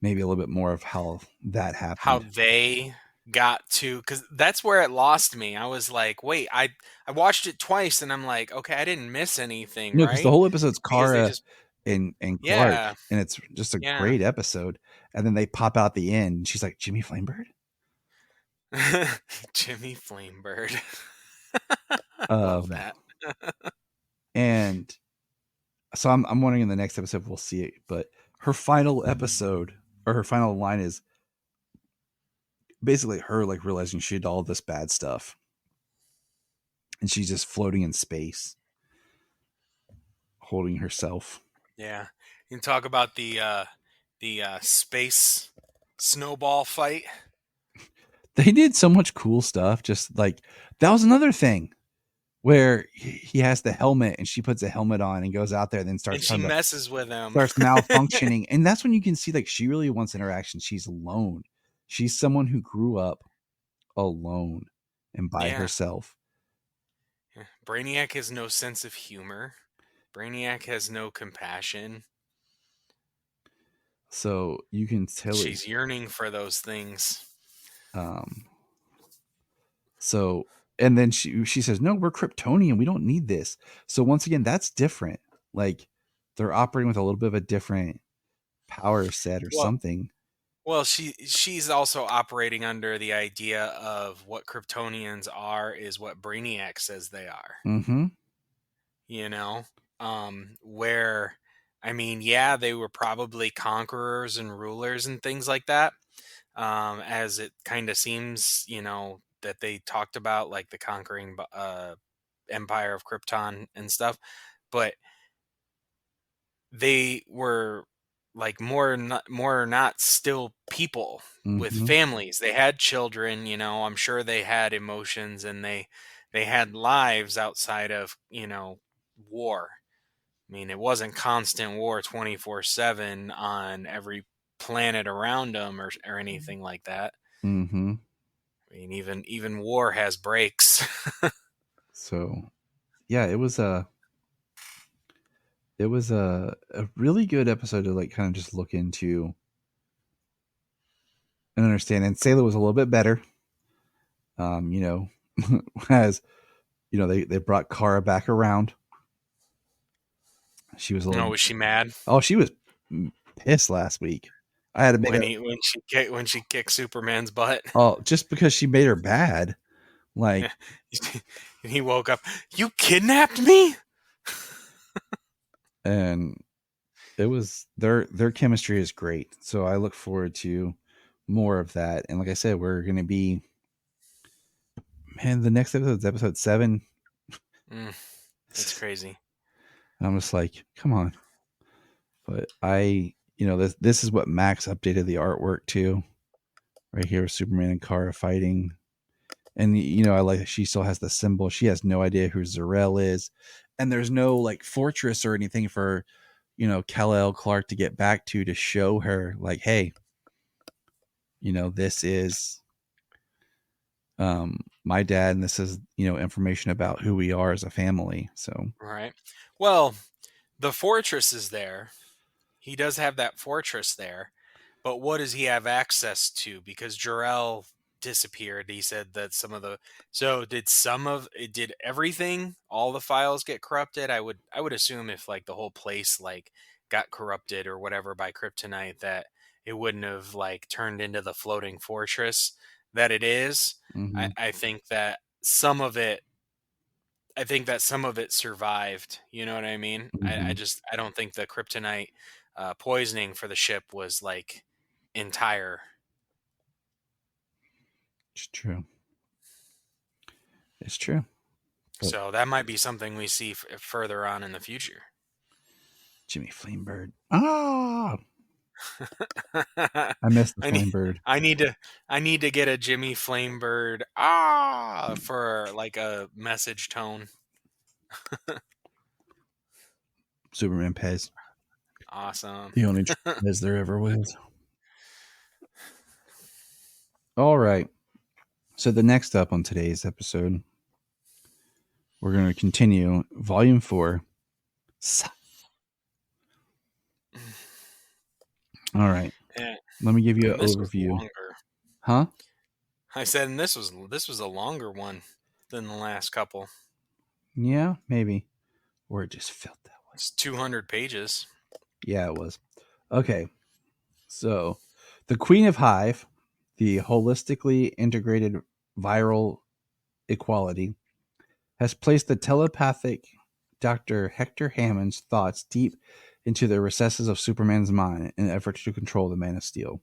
Speaker 3: maybe a little bit more of how that happened.
Speaker 6: How they got to, because that's where it lost me. I was like, wait, I watched it twice, and I'm like, okay, I didn't miss anything,
Speaker 3: No,
Speaker 6: right?
Speaker 3: because the whole episode's
Speaker 6: Because they
Speaker 3: Kara
Speaker 6: just,
Speaker 3: and Clark,
Speaker 6: yeah,
Speaker 3: and it's just a
Speaker 6: yeah.
Speaker 3: great episode. And then they pop out the end, and she's like, Jimmy Flamebird?
Speaker 6: Jimmy Flamebird. I
Speaker 3: Um,
Speaker 6: love that.
Speaker 3: And so I'm wondering in the next episode we'll see it. But her final episode, or her final line is, basically her like realizing she did all this bad stuff, and she's just floating in space, holding herself.
Speaker 6: Yeah, you can talk about the space snowball fight.
Speaker 3: They did so much cool stuff. Just like that was another thing where he has the helmet and she puts a helmet on and goes out there, and then
Speaker 6: And she messes with him.
Speaker 3: starts malfunctioning. And that's when you can see like she really wants interaction. She's alone. She's someone who grew up alone and by herself.
Speaker 6: Brainiac has no sense of humor. Brainiac has no compassion.
Speaker 3: So you can tell
Speaker 6: she's yearning for those things.
Speaker 3: So, and then she says, "No, we're Kryptonian. We don't need this." So once again, that's different. Like they're operating with a little bit of a different power set or something.
Speaker 6: Well, she's also operating under the idea of what Kryptonians are is what Brainiac says they are.
Speaker 3: Mm-hmm.
Speaker 6: You know, where, I mean, yeah, they were probably conquerors and rulers and things like that. As it kind of seems, you know, that they talked about like the conquering empire of Krypton and stuff, but they were like more or not still people with families. They had children, you know, I'm sure they had emotions, and they had lives outside of, you know, war. I mean, it wasn't constant war 24/7 on every planet around them or anything like that.
Speaker 3: Mm-hmm.
Speaker 6: I mean, even war has breaks.
Speaker 3: So, yeah, it was a really good episode to like kind of just look into and understand. And Sailor was a little bit better. You know, as you know, they brought Kara back around. She was a little.
Speaker 6: Oh, was she mad?
Speaker 3: Oh, she was pissed last week. I had to make
Speaker 6: when she kicked Superman's butt.
Speaker 3: Oh, just because she made her bad. Like
Speaker 6: he woke up. You kidnapped me?
Speaker 3: And it was their chemistry is great. So I look forward to more of that. And like I said, we're gonna be the next episode is episode 7.
Speaker 6: It's crazy.
Speaker 3: I'm just like, come on. But this is what Max updated the artwork to. Right here with Superman and Kara fighting. And you know, I like that she still has the symbol. She has no idea who Zor-El is. And there's no like fortress or anything for, you know, Kal-El Clark to get back to show her like, hey, you know, this is my dad, and this is, you know, information about who we are as a family. So
Speaker 6: right. Well, the fortress is there. He does have that fortress there, but what does he have access to? Because Jor-El disappeared. He said that did everything, all the files get corrupted? I would assume if like the whole place like got corrupted or whatever by kryptonite, that it wouldn't have like turned into the floating fortress that it is.
Speaker 3: mm-hmm.
Speaker 6: I think that some of it survived. You know what I mean?
Speaker 3: Mm-hmm.
Speaker 6: I don't think the kryptonite poisoning for the ship was like entire.
Speaker 3: It's true. It's true.
Speaker 6: So that might be something we see further on in the future.
Speaker 3: Jimmy Flamebird. Ah, I missed the Flamebird.
Speaker 6: I need to get a Jimmy Flamebird for like a message tone.
Speaker 3: Superman Pez.
Speaker 6: Awesome.
Speaker 3: The only Pez there ever was. All right. So the next up on today's episode, we're going to continue Volume 4. All right.
Speaker 6: Yeah.
Speaker 3: Let me give you an overview. Huh?
Speaker 6: I said, and this was a longer one than the last couple.
Speaker 3: Yeah, maybe. Or it just felt that way.
Speaker 6: It's 200 pages.
Speaker 3: Yeah, it was. Okay. So, the Queen of Hive, the holistically integrated viral equality, has placed the telepathic Dr. Hector Hammond's thoughts deep into the recesses of Superman's mind in an effort to control the Man of Steel.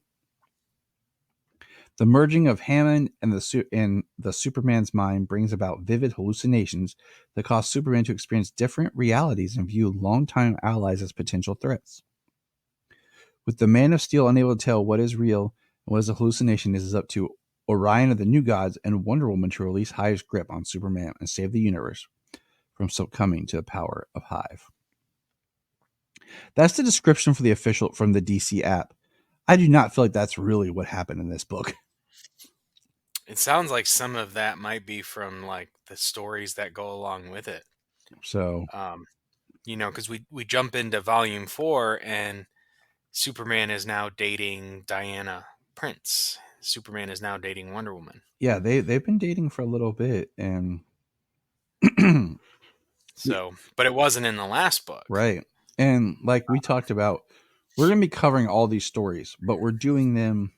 Speaker 3: The merging of Hammond and the Superman's mind brings about vivid hallucinations that cause Superman to experience different realities and view longtime allies as potential threats. With the Man of Steel unable to tell what is real and what is a hallucination, it is up to Orion of the New Gods and Wonder Woman to release Hive's grip on Superman and save the universe from succumbing to the power of Hive. That's the description for the official from the DC app. I do not feel like that's really what happened in this book.
Speaker 6: It sounds like some of that might be from like the stories that go along with it.
Speaker 3: So,
Speaker 6: because we jump into volume 4 and Superman is now dating Diana Prince. Superman is now dating Wonder Woman.
Speaker 3: yeah, they've been dating for a little bit, and
Speaker 6: so, but it wasn't in the last book,
Speaker 3: right? And like we talked about, we're going to be covering all these stories, but we're doing them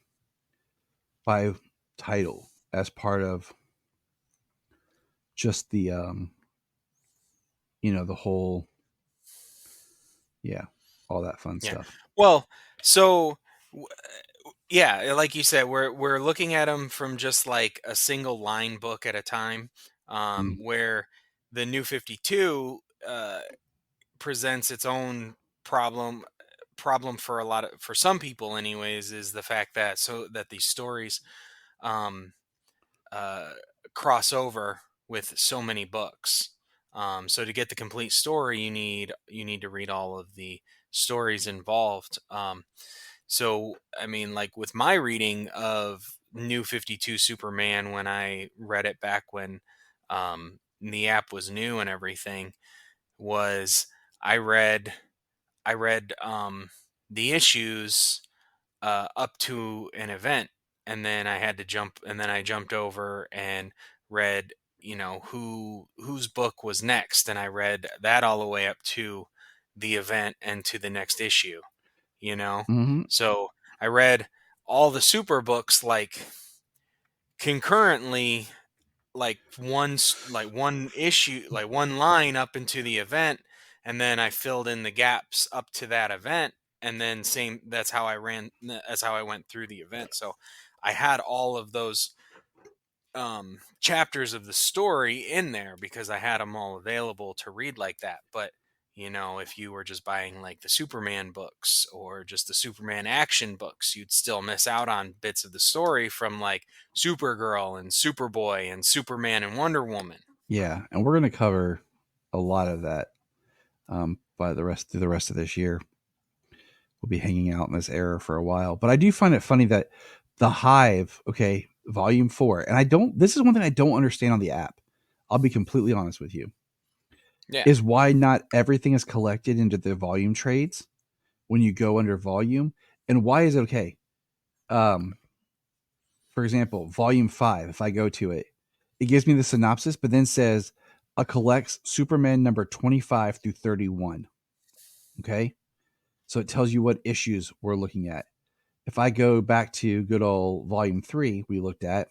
Speaker 3: by title as part of just the the whole all that fun stuff.
Speaker 6: Well, so yeah, like you said, we're looking at them from just like a single line book at a time, where the New 52 presents its own problem for some people anyways, is the fact that these stories cross over with so many books. So to get the complete story, you need to read all of the stories involved. So I mean, like with my reading of New 52 Superman, when I read it back when the app was new and everything, was I read the issues up to an event, and then I jumped over and read whose book was next, and I read that all the way up to the event and to the next issue.
Speaker 3: Mm-hmm.
Speaker 6: So I read all the super books like concurrently, like one issue, like one line up into the event, and then I filled in the gaps up to that event, and then that's how I went through the event. So I had all of those chapters of the story in there because I had them all available to read like that. But if you were just buying like the Superman books or just the Superman action books, you'd still miss out on bits of the story from like Supergirl and Superboy and Superman and Wonder Woman.
Speaker 3: Yeah, and we're going to cover a lot of that through the rest of this year. We'll be hanging out in this era for a while. But I do find it funny that the Hive, okay, volume 4, and this is one thing I don't understand on the app. I'll be completely honest with you.
Speaker 6: Yeah.
Speaker 3: Is why not everything is collected into the volume trades when you go under volume, and why is it okay? For example, volume 5, if I go to it, it gives me the synopsis, but then says collects Superman number 25 through 31. Okay. So it tells you what issues we're looking at. If I go back to good old volume 3 we looked at,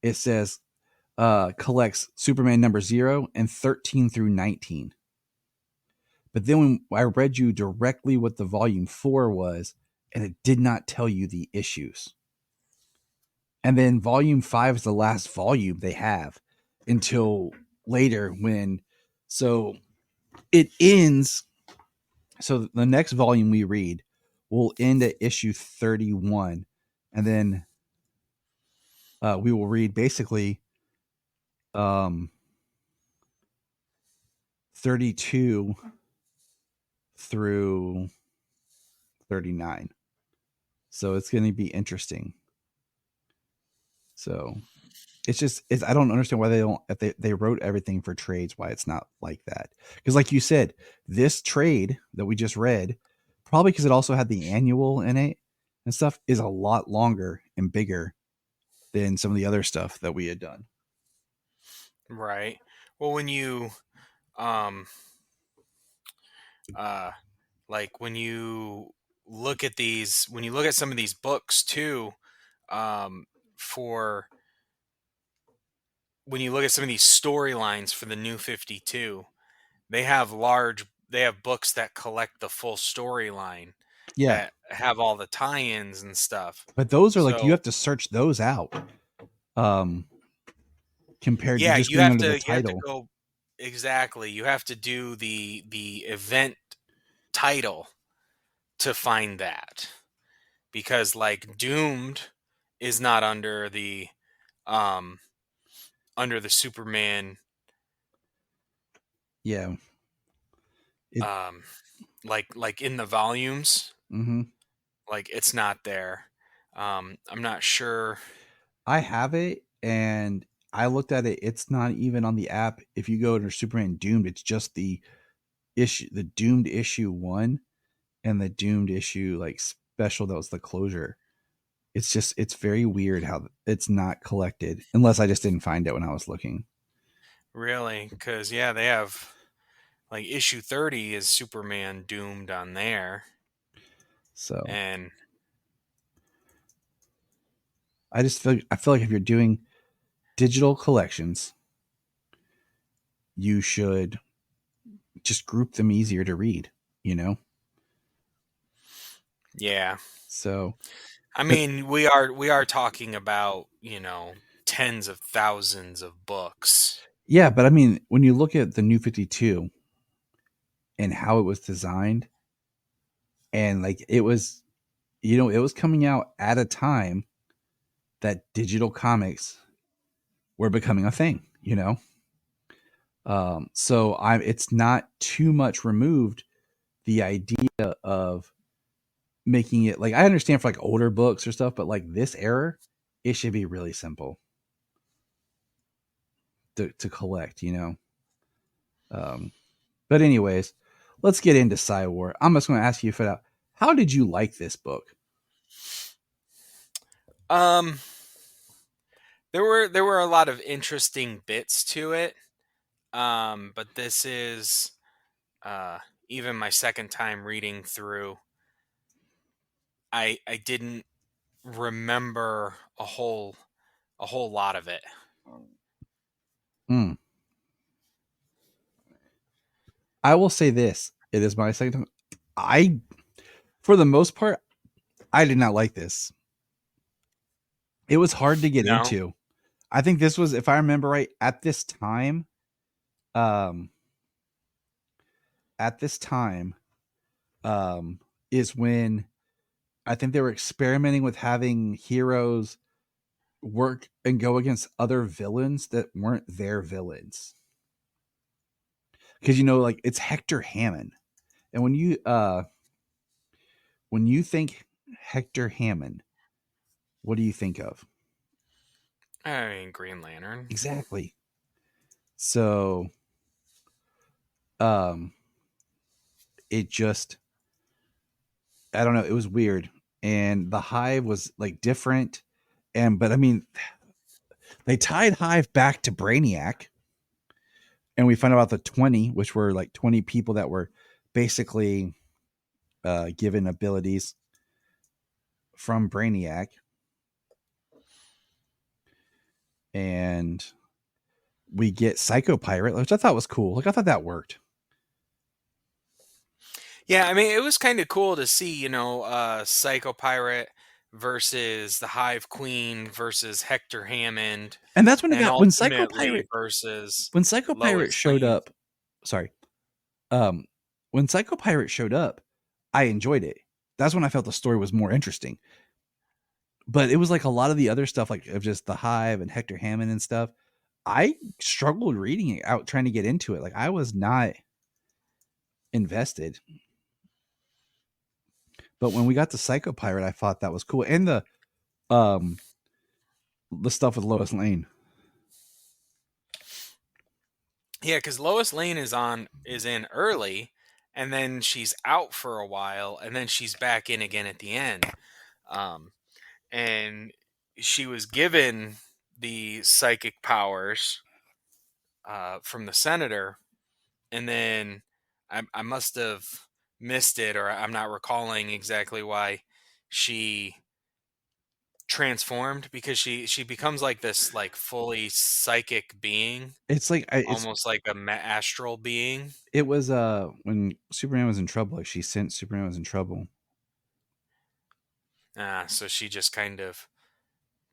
Speaker 3: it says collects Superman number 0 and 13 through 19. But then when I read you directly what the volume 4 was, and it did not tell you the issues. And then volume 5 is the last volume they have until later so it ends. So the next volume we read will end at issue 31. And then we will read basically 32 through 39. So it's going to be interesting. So I don't understand why they wrote everything for trades, why it's not like that. Because like you said, this trade that we just read, probably because it also had the annual in it and stuff, is a lot longer and bigger than some of the other stuff that we had done.
Speaker 6: Right. Well, when you like when you look at some of these books too, for when you look at some of these storylines for the New 52, they have books that collect the full storyline.
Speaker 3: Yeah.
Speaker 6: have all the tie-ins and stuff.
Speaker 3: But those are like, you
Speaker 6: So
Speaker 3: have to search those out. Compared to
Speaker 6: yeah,
Speaker 3: just going under the
Speaker 6: you have to
Speaker 3: title.
Speaker 6: go exactly. You have to do the event title to find that, because like Doomed is not um under the Superman
Speaker 3: Yeah. It,
Speaker 6: um like in the volumes,
Speaker 3: mm-hmm.
Speaker 6: like it's not there. I'm not sure.
Speaker 3: I have it, and I looked at it. It's not even on the app. If you go to Superman Doomed, it's just the Doomed issue 1 and the Doomed issue like special that was the closure. It's very weird how it's not collected, unless I just didn't find it when I was looking.
Speaker 6: Really, because yeah, they have like issue 30 is Superman Doomed on there,
Speaker 3: So
Speaker 6: and
Speaker 3: I feel like if you're doing digital collections, you should just group them easier to read, you know?
Speaker 6: yeah.
Speaker 3: So,
Speaker 6: I mean, we are talking about, tens of thousands of books.
Speaker 3: yeah, but I mean, when you look at the New 52 and how it was designed, and like it was, it was coming out at a time that digital comics were becoming a thing, so it's not too much removed, the idea of making it like, I understand for like older books or stuff, but like this era, it should be really simple to collect, Um, but anyways, let's get into Psi War. I'm just going to ask you, Fed out, how did you like this book?
Speaker 6: Um, there were a lot of interesting bits to it. But this is uh even my second time reading through. I didn't remember a whole lot of it.
Speaker 3: Hmm. I will say this: it is my second time. For the most part, I did not like this. It was hard to get
Speaker 6: No.
Speaker 3: into. I think this was, if I remember right, um, at this time, is when I think they were experimenting with having heroes work and go against other villains that weren't their villains. Because like, it's Hector Hammond, and when you think Hector Hammond, what do you think of?
Speaker 6: I mean, Green Lantern.
Speaker 3: Exactly. So, um, it just, I don't know, it was weird, and the Hive was like different, but I mean, they tied Hive back to Brainiac, and we find out about the 20, which were like 20 people that were basically given abilities from Brainiac, and we get Psycho Pirate, which I thought was cool. Like, I thought that worked.
Speaker 6: Yeah, I mean, it was kind of cool to see, Psycho Pirate versus the Hive Queen versus Hector Hammond,
Speaker 3: And that's when it
Speaker 6: and
Speaker 3: got
Speaker 6: ultimately versus
Speaker 3: when Psycho Pirate
Speaker 6: Lois
Speaker 3: showed
Speaker 6: Lane.
Speaker 3: up. Sorry, when Psycho Pirate showed up, I enjoyed it. That's when I felt the story was more interesting. But it was like a lot of the other stuff, like of just the Hive and Hector Hammond and stuff, I struggled reading it out, trying to get into it. Like, I was not invested. But when we got to Psycho Pirate, I thought that was cool. And um the stuff with Lois Lane.
Speaker 6: Yeah, because Lois Lane is in early, and then she's out for a while, and then she's back in again at the end. And she was given the psychic powers from the senator, and then I must have missed it, or I'm not recalling exactly why she transformed, because she becomes like this like fully psychic being,
Speaker 3: It's like
Speaker 6: almost like a astral being.
Speaker 3: it was when Superman was in trouble. Like, she sent Superman was in trouble.
Speaker 6: So she just kind of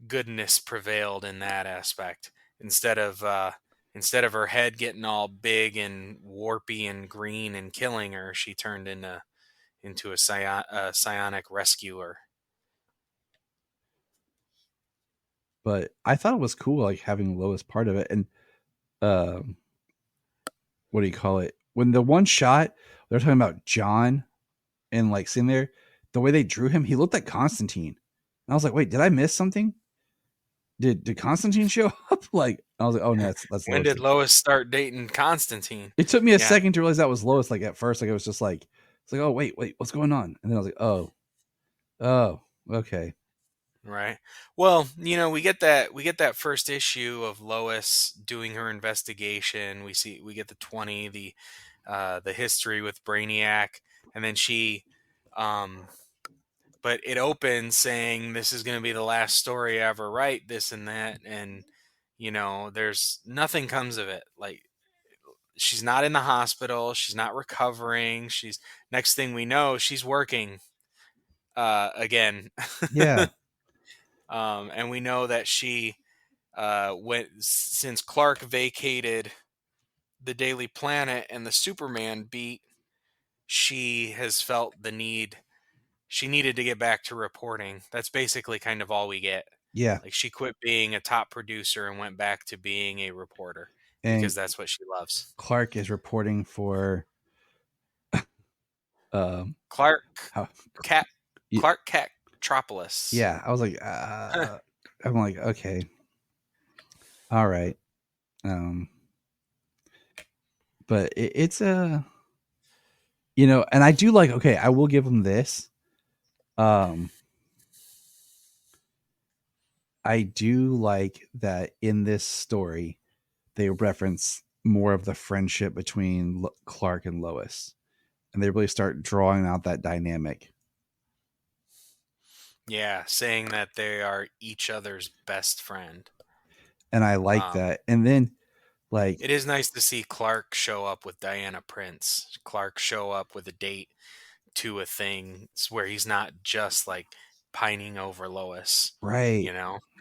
Speaker 6: goodness prevailed in that aspect instead of her head getting all big and warpy and green and killing her, she turned into a psionic rescuer.
Speaker 3: But I thought it was cool, like having Lois part of it. And um, what do you call it? When the one shot they're talking about John and like sitting there, the way they drew him, he looked like Constantine. And I was like, wait, did I miss something? Did Constantine show up? Like I was like, oh no, that's
Speaker 6: When
Speaker 3: Lois.
Speaker 6: did Lois start dating Constantine?
Speaker 3: It took me a
Speaker 6: Yeah.
Speaker 3: second to realize that was Lois. Like at first, like it was just like it's like, oh wait, what's going on? And then I was like, oh, okay.
Speaker 6: Right. Well, we get that first issue of Lois doing her investigation. We get the 20, the history with Brainiac, and then she but it opens saying this is going to be the last story I ever write, this and that, and there's nothing comes of it. Like she's not in the hospital, she's not recovering, she's next thing we know, she's working again.
Speaker 3: Yeah.
Speaker 6: And we know that she went since Clark vacated the Daily Planet and the Superman beat, she has felt the need. She needed to get back to reporting. That's basically kind of all we get.
Speaker 3: Yeah.
Speaker 6: Like she quit being a top producer and went back to being a reporter
Speaker 3: And
Speaker 6: because that's what she loves.
Speaker 3: Clark is reporting for
Speaker 6: Clark
Speaker 3: how,
Speaker 6: Catropolis.
Speaker 3: yeah. I was like, I'm like, okay, all right. But it's a, and I do like. Okay, I will give them this. I do like that in this story, they reference more of the friendship between Clark and Lois, and they really start drawing out that dynamic.
Speaker 6: Yeah, saying that they are each other's best friend.
Speaker 3: And I like that. And then, like,
Speaker 6: it is nice to see Clark show up with Diana Prince. Clark show up with a date to a thing where he's not just like pining over Lois,
Speaker 3: right?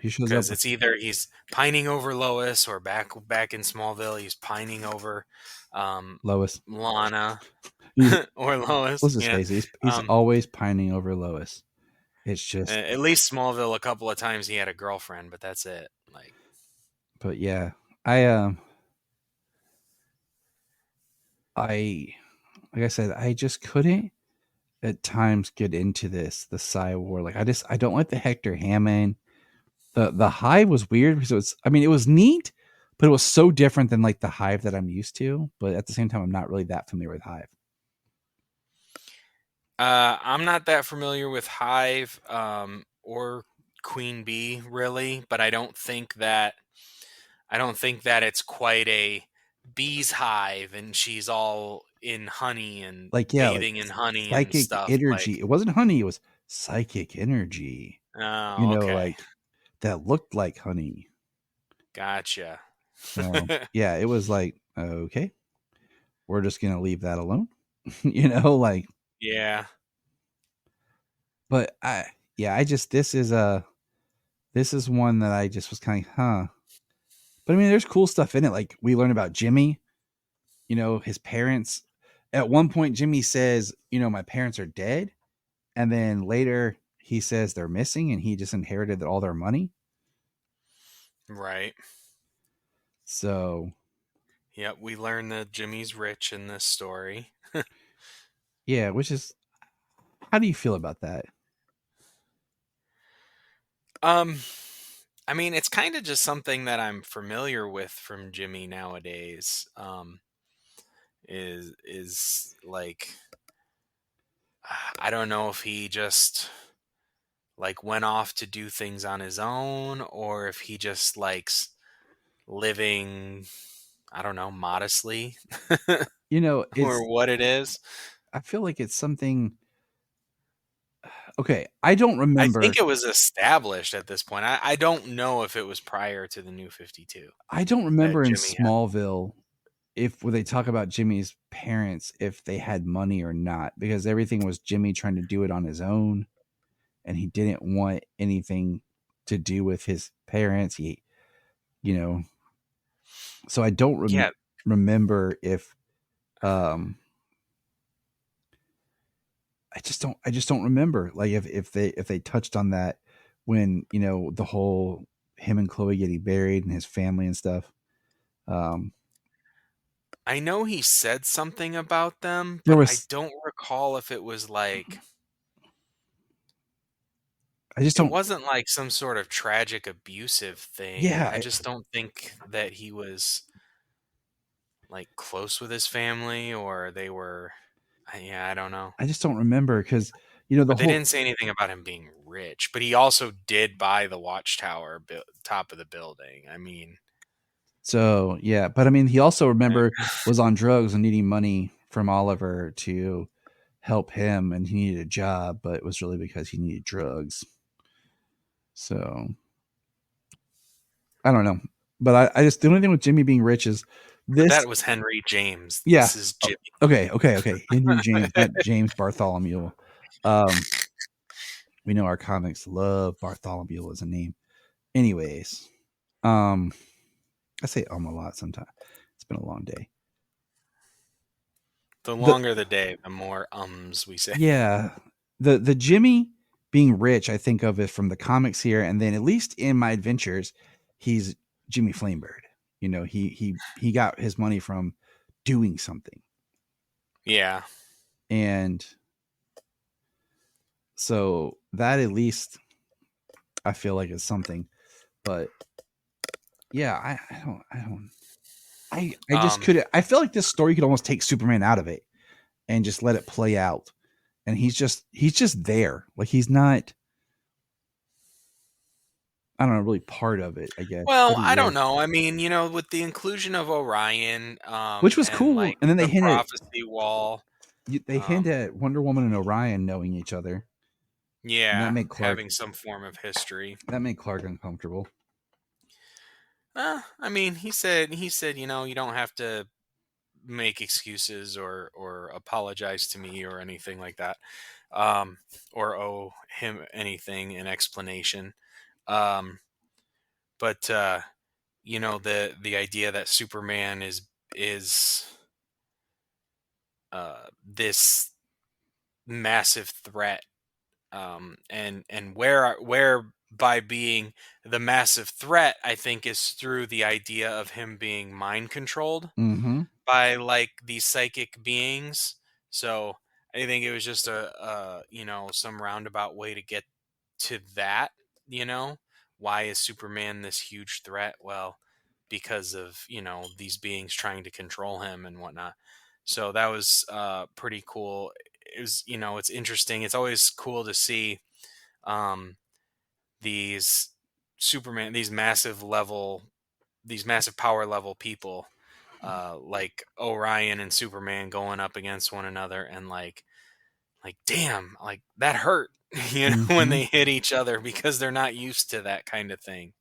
Speaker 3: He shows up
Speaker 6: because it's either he's pining over Lois or back in Smallville he's pining over
Speaker 3: Lois,
Speaker 6: Lana or Lois.
Speaker 3: What's his face? He's always pining over Lois. It's just
Speaker 6: at least Smallville a couple of times he had a girlfriend, but that's it. Like,
Speaker 3: but yeah, I like I said, I just couldn't at times get into the Psi War. Like I don't like the Hector Hammond. The Hive was weird because it was neat, but it was so different than like the Hive that I'm used to. But at the same time, I'm not really that familiar with Hive.
Speaker 6: I'm not that familiar with Hive or Queen Bee really, but I don't think that it's quite a bee's hive and she's all in honey and bathing in honey and stuff.
Speaker 3: Energy. It wasn't honey, it was psychic energy.
Speaker 6: Oh, okay.
Speaker 3: Like that looked like honey.
Speaker 6: Gotcha.
Speaker 3: Yeah, it was like, okay, we're just gonna leave that alone. Like
Speaker 6: yeah.
Speaker 3: But this is one that I just was kind of, huh. But there's cool stuff in it. Like we learn about Jimmy, his parents. At one point, Jimmy says, my parents are dead. And then later he says they're missing and he just inherited all their money.
Speaker 6: Right.
Speaker 3: So.
Speaker 6: Yep. We learn that Jimmy's rich in this story.
Speaker 3: Yeah. Which is, how do you feel about that?
Speaker 6: It's kind of just something that I'm familiar with from Jimmy nowadays. Is like, I don't know if he just like went off to do things on his own or if he just likes living, I don't know, modestly, or what it is.
Speaker 3: I feel like it's something. Okay, I don't remember.
Speaker 6: I think it was established at this point. I don't know if it was prior to the New 52.
Speaker 3: I don't remember in Smallville when they talk about Jimmy's parents, if they had money or not, because everything was Jimmy trying to do it on his own. and he didn't want anything to do with his parents. He, you know, so I don't
Speaker 6: Yeah.
Speaker 3: remember if I just don't remember like if they touched on that when, you know, the whole him and Chloe getting buried and his family and stuff.
Speaker 6: I know he said something about them,
Speaker 3: There
Speaker 6: but I
Speaker 3: was
Speaker 6: don't recall if it was like
Speaker 3: I just
Speaker 6: it
Speaker 3: don't
Speaker 6: wasn't like some sort of tragic abusive thing.
Speaker 3: yeah,
Speaker 6: I just don't think that he was like close with his family or they were yeah, I don't know.
Speaker 3: I just don't remember because, you know, the
Speaker 6: But they
Speaker 3: whole
Speaker 6: didn't say anything about him being rich, but he also did buy the watchtower top of the building. I mean,
Speaker 3: so yeah, but I mean he also
Speaker 6: eh,
Speaker 3: remember was on drugs and needing money from Oliver to help him, and he needed a job, but it was really because he needed drugs. So I don't know. But I just the only thing with Jimmy being rich is
Speaker 6: but
Speaker 3: this.
Speaker 6: that was Henry James.
Speaker 3: Yeah.
Speaker 6: This is
Speaker 3: Oh,
Speaker 6: Jimmy.
Speaker 3: okay. Henry James, not James Bartholomew. We know our comics love Bartholomew as a name. Anyways, I say a lot sometimes. It's been a long day.
Speaker 6: The
Speaker 3: The
Speaker 6: longer the day, the more we say.
Speaker 3: yeah, the Jimmy being rich, I think of it from the comics here, and then at least in my adventures, he's Jimmy Flamebird. You know, he got his money from doing something,
Speaker 6: Yeah.
Speaker 3: and so that at least I feel like is something. But yeah, I just
Speaker 6: Um
Speaker 3: couldn't. I feel like this story could almost take Superman out of it and just let it play out. And he's just there. Like he's not. I don't know, really part of it. I guess
Speaker 6: well,
Speaker 3: that'd be
Speaker 6: I don't
Speaker 3: weird.
Speaker 6: know. I mean, you know, with the inclusion of Orion
Speaker 3: Which was
Speaker 6: and
Speaker 3: cool.
Speaker 6: like
Speaker 3: And then
Speaker 6: the prophecy wall,
Speaker 3: they hinted at Wonder Woman and Orion knowing each other, and
Speaker 6: yeah, having some form of history.
Speaker 3: That made Clark uncomfortable.
Speaker 6: I mean, he said, you know, you don't have to make excuses or apologize to me or anything like that, or owe him anything an explanation. Um, but you know, the idea that Superman is this massive threat, and where by being the massive threat, I think is through the idea of him being mind controlled
Speaker 3: Mm-hmm.
Speaker 6: by like these psychic beings. So I think it was just a you know, some roundabout way to get to that. You know, why is Superman this huge threat? Well, because of, you know, these beings trying to control him and whatnot. So that was pretty cool. It was, you know, it's interesting. It's always cool to see um, these Superman, these massive power level people, like Orion and Superman going up against one another, and like damn, like that hurt, you know, when
Speaker 3: Mm-hmm.
Speaker 6: they hit each other because they're not used to that kind of thing.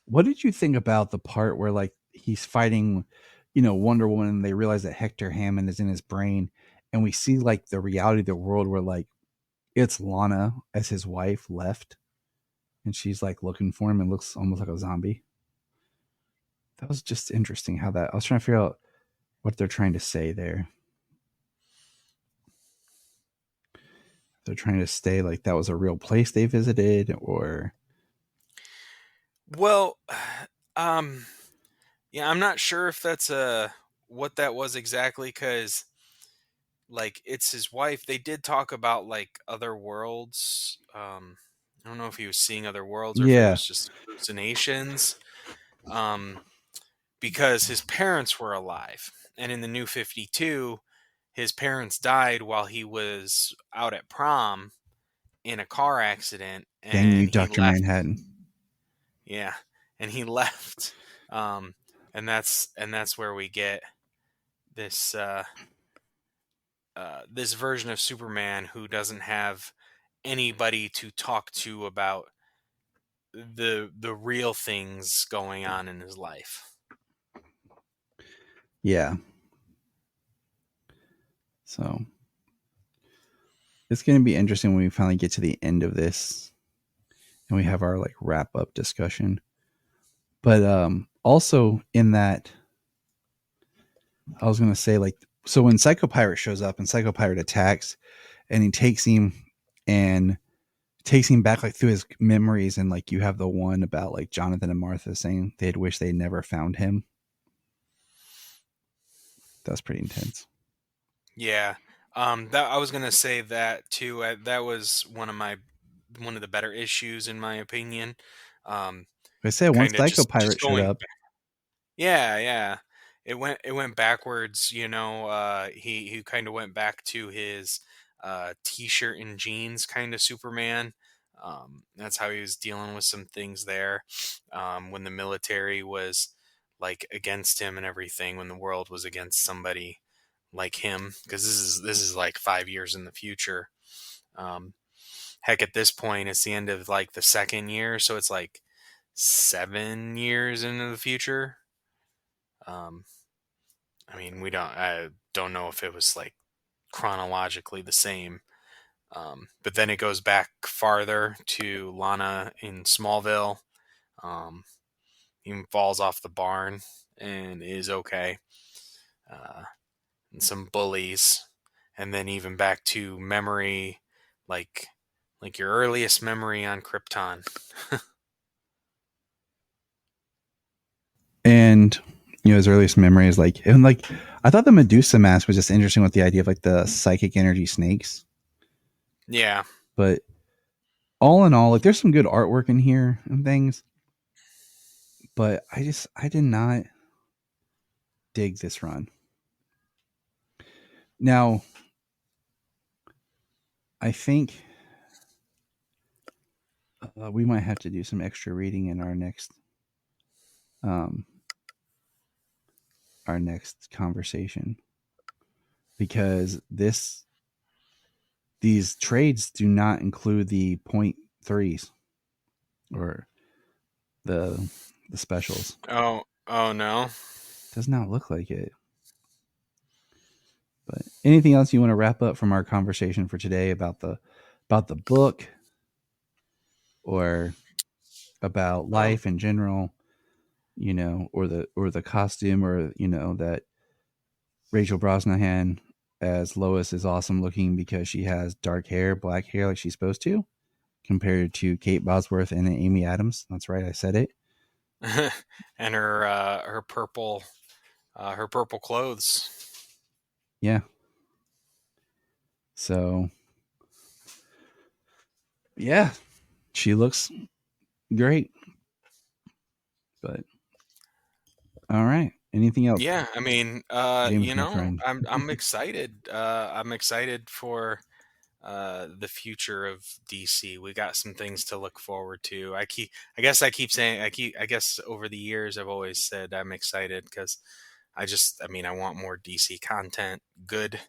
Speaker 3: What did you think about the part where like he's fighting, you know, Wonder Woman, and they realize that Hector Hammond is in his brain, and we see like the reality of the world where like it's Lana as his wife left, and she's like looking for him and looks almost like a zombie. That was just interesting how that I was trying to figure out what they're trying to say there. They're trying to stay like that was a real place they visited, or
Speaker 6: Well, um, yeah, I'm not sure if that's what that was exactly, because like it's his wife. They did talk about like other worlds. I don't know if he was seeing other worlds or if it
Speaker 3: yeah,
Speaker 6: was just hallucinations. Um, because his parents were alive, and in the New 52, his parents died while he was out at prom in a car accident,
Speaker 3: dang you,
Speaker 6: and he
Speaker 3: Doctor
Speaker 6: left.
Speaker 3: Manhattan.
Speaker 6: Yeah, and he left. And that's where we get this this version of Superman who doesn't have anybody to talk to about the real things going on in his life.
Speaker 3: Yeah. So it's going to be interesting when we finally get to the end of this and we have our like wrap up discussion. But also in that, I was going to say like, so when Psychopirate shows up and Psychopirate attacks and he and takes him back like through his memories, and like you have the one about like Jonathan and Martha saying they'd wish they never found him. That's pretty intense.
Speaker 6: Yeah. That I was gonna say that too. That was one of the better issues in my opinion. Um,
Speaker 3: Like I said, once
Speaker 6: kind of
Speaker 3: Psychopirate
Speaker 6: just
Speaker 3: showed
Speaker 6: going.
Speaker 3: up,
Speaker 6: Yeah, yeah. It went backwards. He kind of went back to his t-shirt and jeans kind of Superman. That's how he was dealing with some things there. When the military was like against him and everything, when the world was against somebody like him, because this is like 5 years in the future. Um, Heck, at this point, it's the end of like the second year, so it's like 7 years into the future. Um, I mean, I don't know if it was like chronologically the same. But then it goes back farther to Lana in Smallville. Um, he falls off the barn and is okay. Uh, and some bullies, and then even back to memory, like like your earliest memory on Krypton.
Speaker 3: and his earliest memory is like, and like I thought the Medusa mask was just interesting with the idea of like the psychic energy snakes.
Speaker 6: Yeah.
Speaker 3: But all in all, like there's some good artwork in here and things. But I did not dig this run. Now, I think we might have to do some extra reading in um, our next conversation, because these trades do not include the 0.3s or the specials.
Speaker 6: Oh no.
Speaker 3: Does not look like it. But anything else you want to wrap up from our conversation for today about the book or about life in general, or the costume, or that Rachel Brosnahan as Lois is awesome looking because she has dark hair, black hair like she's supposed to, compared to Kate Bosworth and Amy Adams. That's right, I said it.
Speaker 6: And her purple clothes.
Speaker 3: Yeah. So yeah, she looks great. But all right. Anything else?
Speaker 6: Yeah, I mean,
Speaker 3: James, my friend.
Speaker 6: I'm excited. I'm excited for the future of DC. We got some things to look forward to. I keep saying, I guess over the years I've always said I'm excited because I mean, I want more DC content, good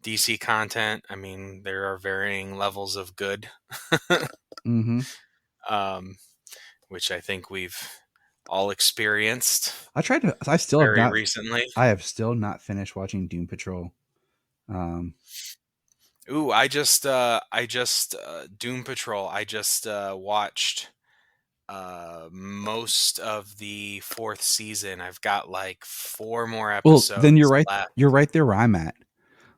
Speaker 6: DC content. I mean, there are varying levels of good,
Speaker 3: Mm-hmm.
Speaker 6: um, which I think we've all experienced
Speaker 3: I still have
Speaker 6: very
Speaker 3: not.
Speaker 6: recently.
Speaker 3: I have still not finished watching Doom Patrol.
Speaker 6: Ooh, I just Doom Patrol. I just watched most of the fourth season. I've got like 4 more
Speaker 3: Well, then you're
Speaker 6: episodes
Speaker 3: right.
Speaker 6: left.
Speaker 3: You're right there where I'm at.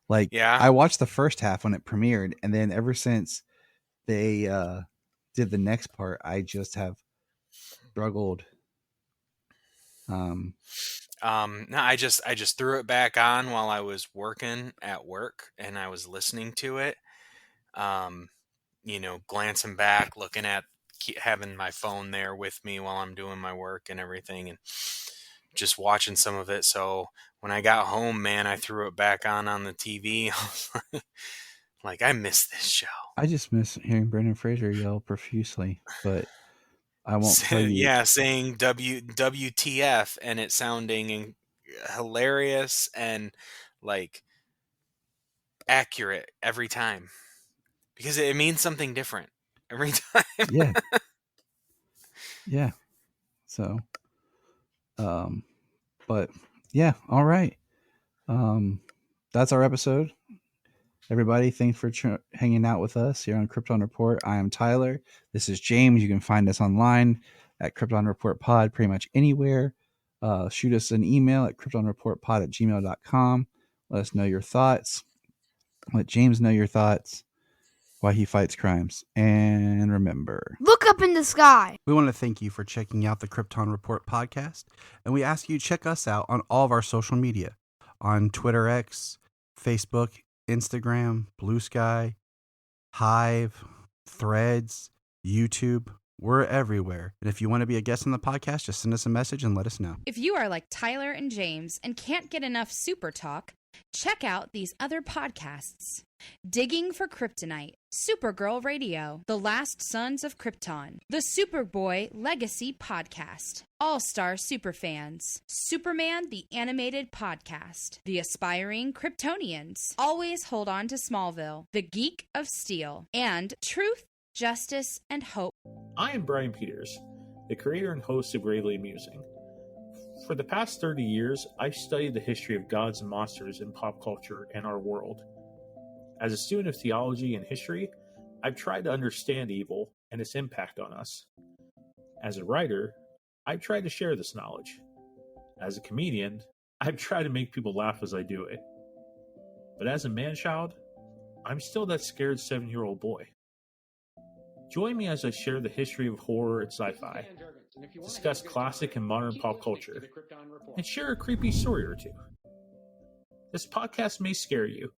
Speaker 3: Like
Speaker 6: Yeah.
Speaker 3: I watched the first half when it premiered, and then ever since they did the next part, I just have struggled.
Speaker 6: No, I just threw it back on while I was working at work, and I was listening to it. Um, glancing back, looking at having my phone there with me while I'm doing my work and everything, and just watching some of it. So when I got home, man, I threw it back on the TV. I was like, I miss this show.
Speaker 3: I just miss hearing Brendan Fraser yell profusely, but I won't tell you.
Speaker 6: Yeah, saying WTF and it sounding hilarious and like accurate every time because it means something different every time.
Speaker 3: Yeah. Yeah. So, but yeah, all right. That's our episode. Everybody, thanks for hanging out with us here on Krypton Report. I am Tyler. This is James. You can find us online at Krypton Report Pod pretty much anywhere. Shoot us an email at kryptonreportpod@gmail.com. Let us know your thoughts. Let James know your thoughts, why he fights crimes. And remember,
Speaker 5: Look up in the sky.
Speaker 3: we want to thank you for checking out the Krypton Report podcast, and we ask you to check us out on all of our social media, on Twitter X, Facebook, Instagram, Blue Sky, Hive, Threads, YouTube. We're everywhere. And if you want to be a guest on the podcast, just send us a message and let us know.
Speaker 7: If you are like Tyler and James and can't get enough super talk, check out these other podcasts. Digging for Kryptonite, Supergirl Radio, The Last Sons of Krypton, The Superboy Legacy Podcast, All-Star Superfans, Superman the Animated Podcast, The Aspiring Kryptonians, Always Hold On to Smallville, The Geek of Steel, and Truth, Justice, and Hope.
Speaker 8: I am Brian Peters, the creator and host of Gravely Amusing. For the past 30 years, I've studied the history of gods and monsters in pop culture and our world. As a student of theology and history, I've tried to understand evil and its impact on us. As a writer, I've tried to share this knowledge. As a comedian, I've tried to make people laugh as I do it. But as a man-child, I'm still that scared 7-year-old boy. Join me as I share the history of horror and sci-fi, discuss classic and modern pop culture, and share a creepy story or two. This podcast may scare you,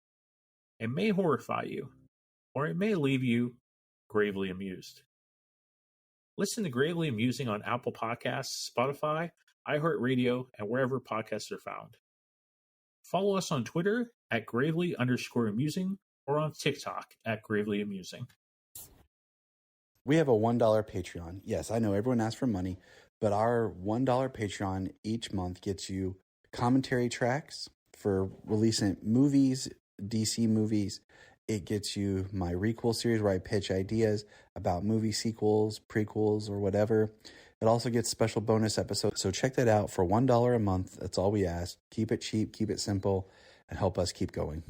Speaker 8: it may horrify you, or it may leave you gravely amused. Listen to Gravely Amusing on Apple Podcasts, Spotify, iHeartRadio, and wherever podcasts are found. Follow us on Twitter at gravely_amusing or on TikTok at gravely amusing.
Speaker 3: We have a $1 Patreon. Yes, I know everyone asks for money, but our $1 Patreon each month gets you commentary tracks for releasing movies, DC movies. It gets you my requel series where I pitch ideas about movie sequels, prequels, or whatever. It also gets special bonus episodes. So check that out for $1 a month. That's all we ask. Keep it cheap, keep it simple, and help us keep going.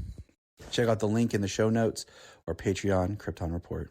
Speaker 3: Check out the link in the show notes or Patreon, Krypton Report.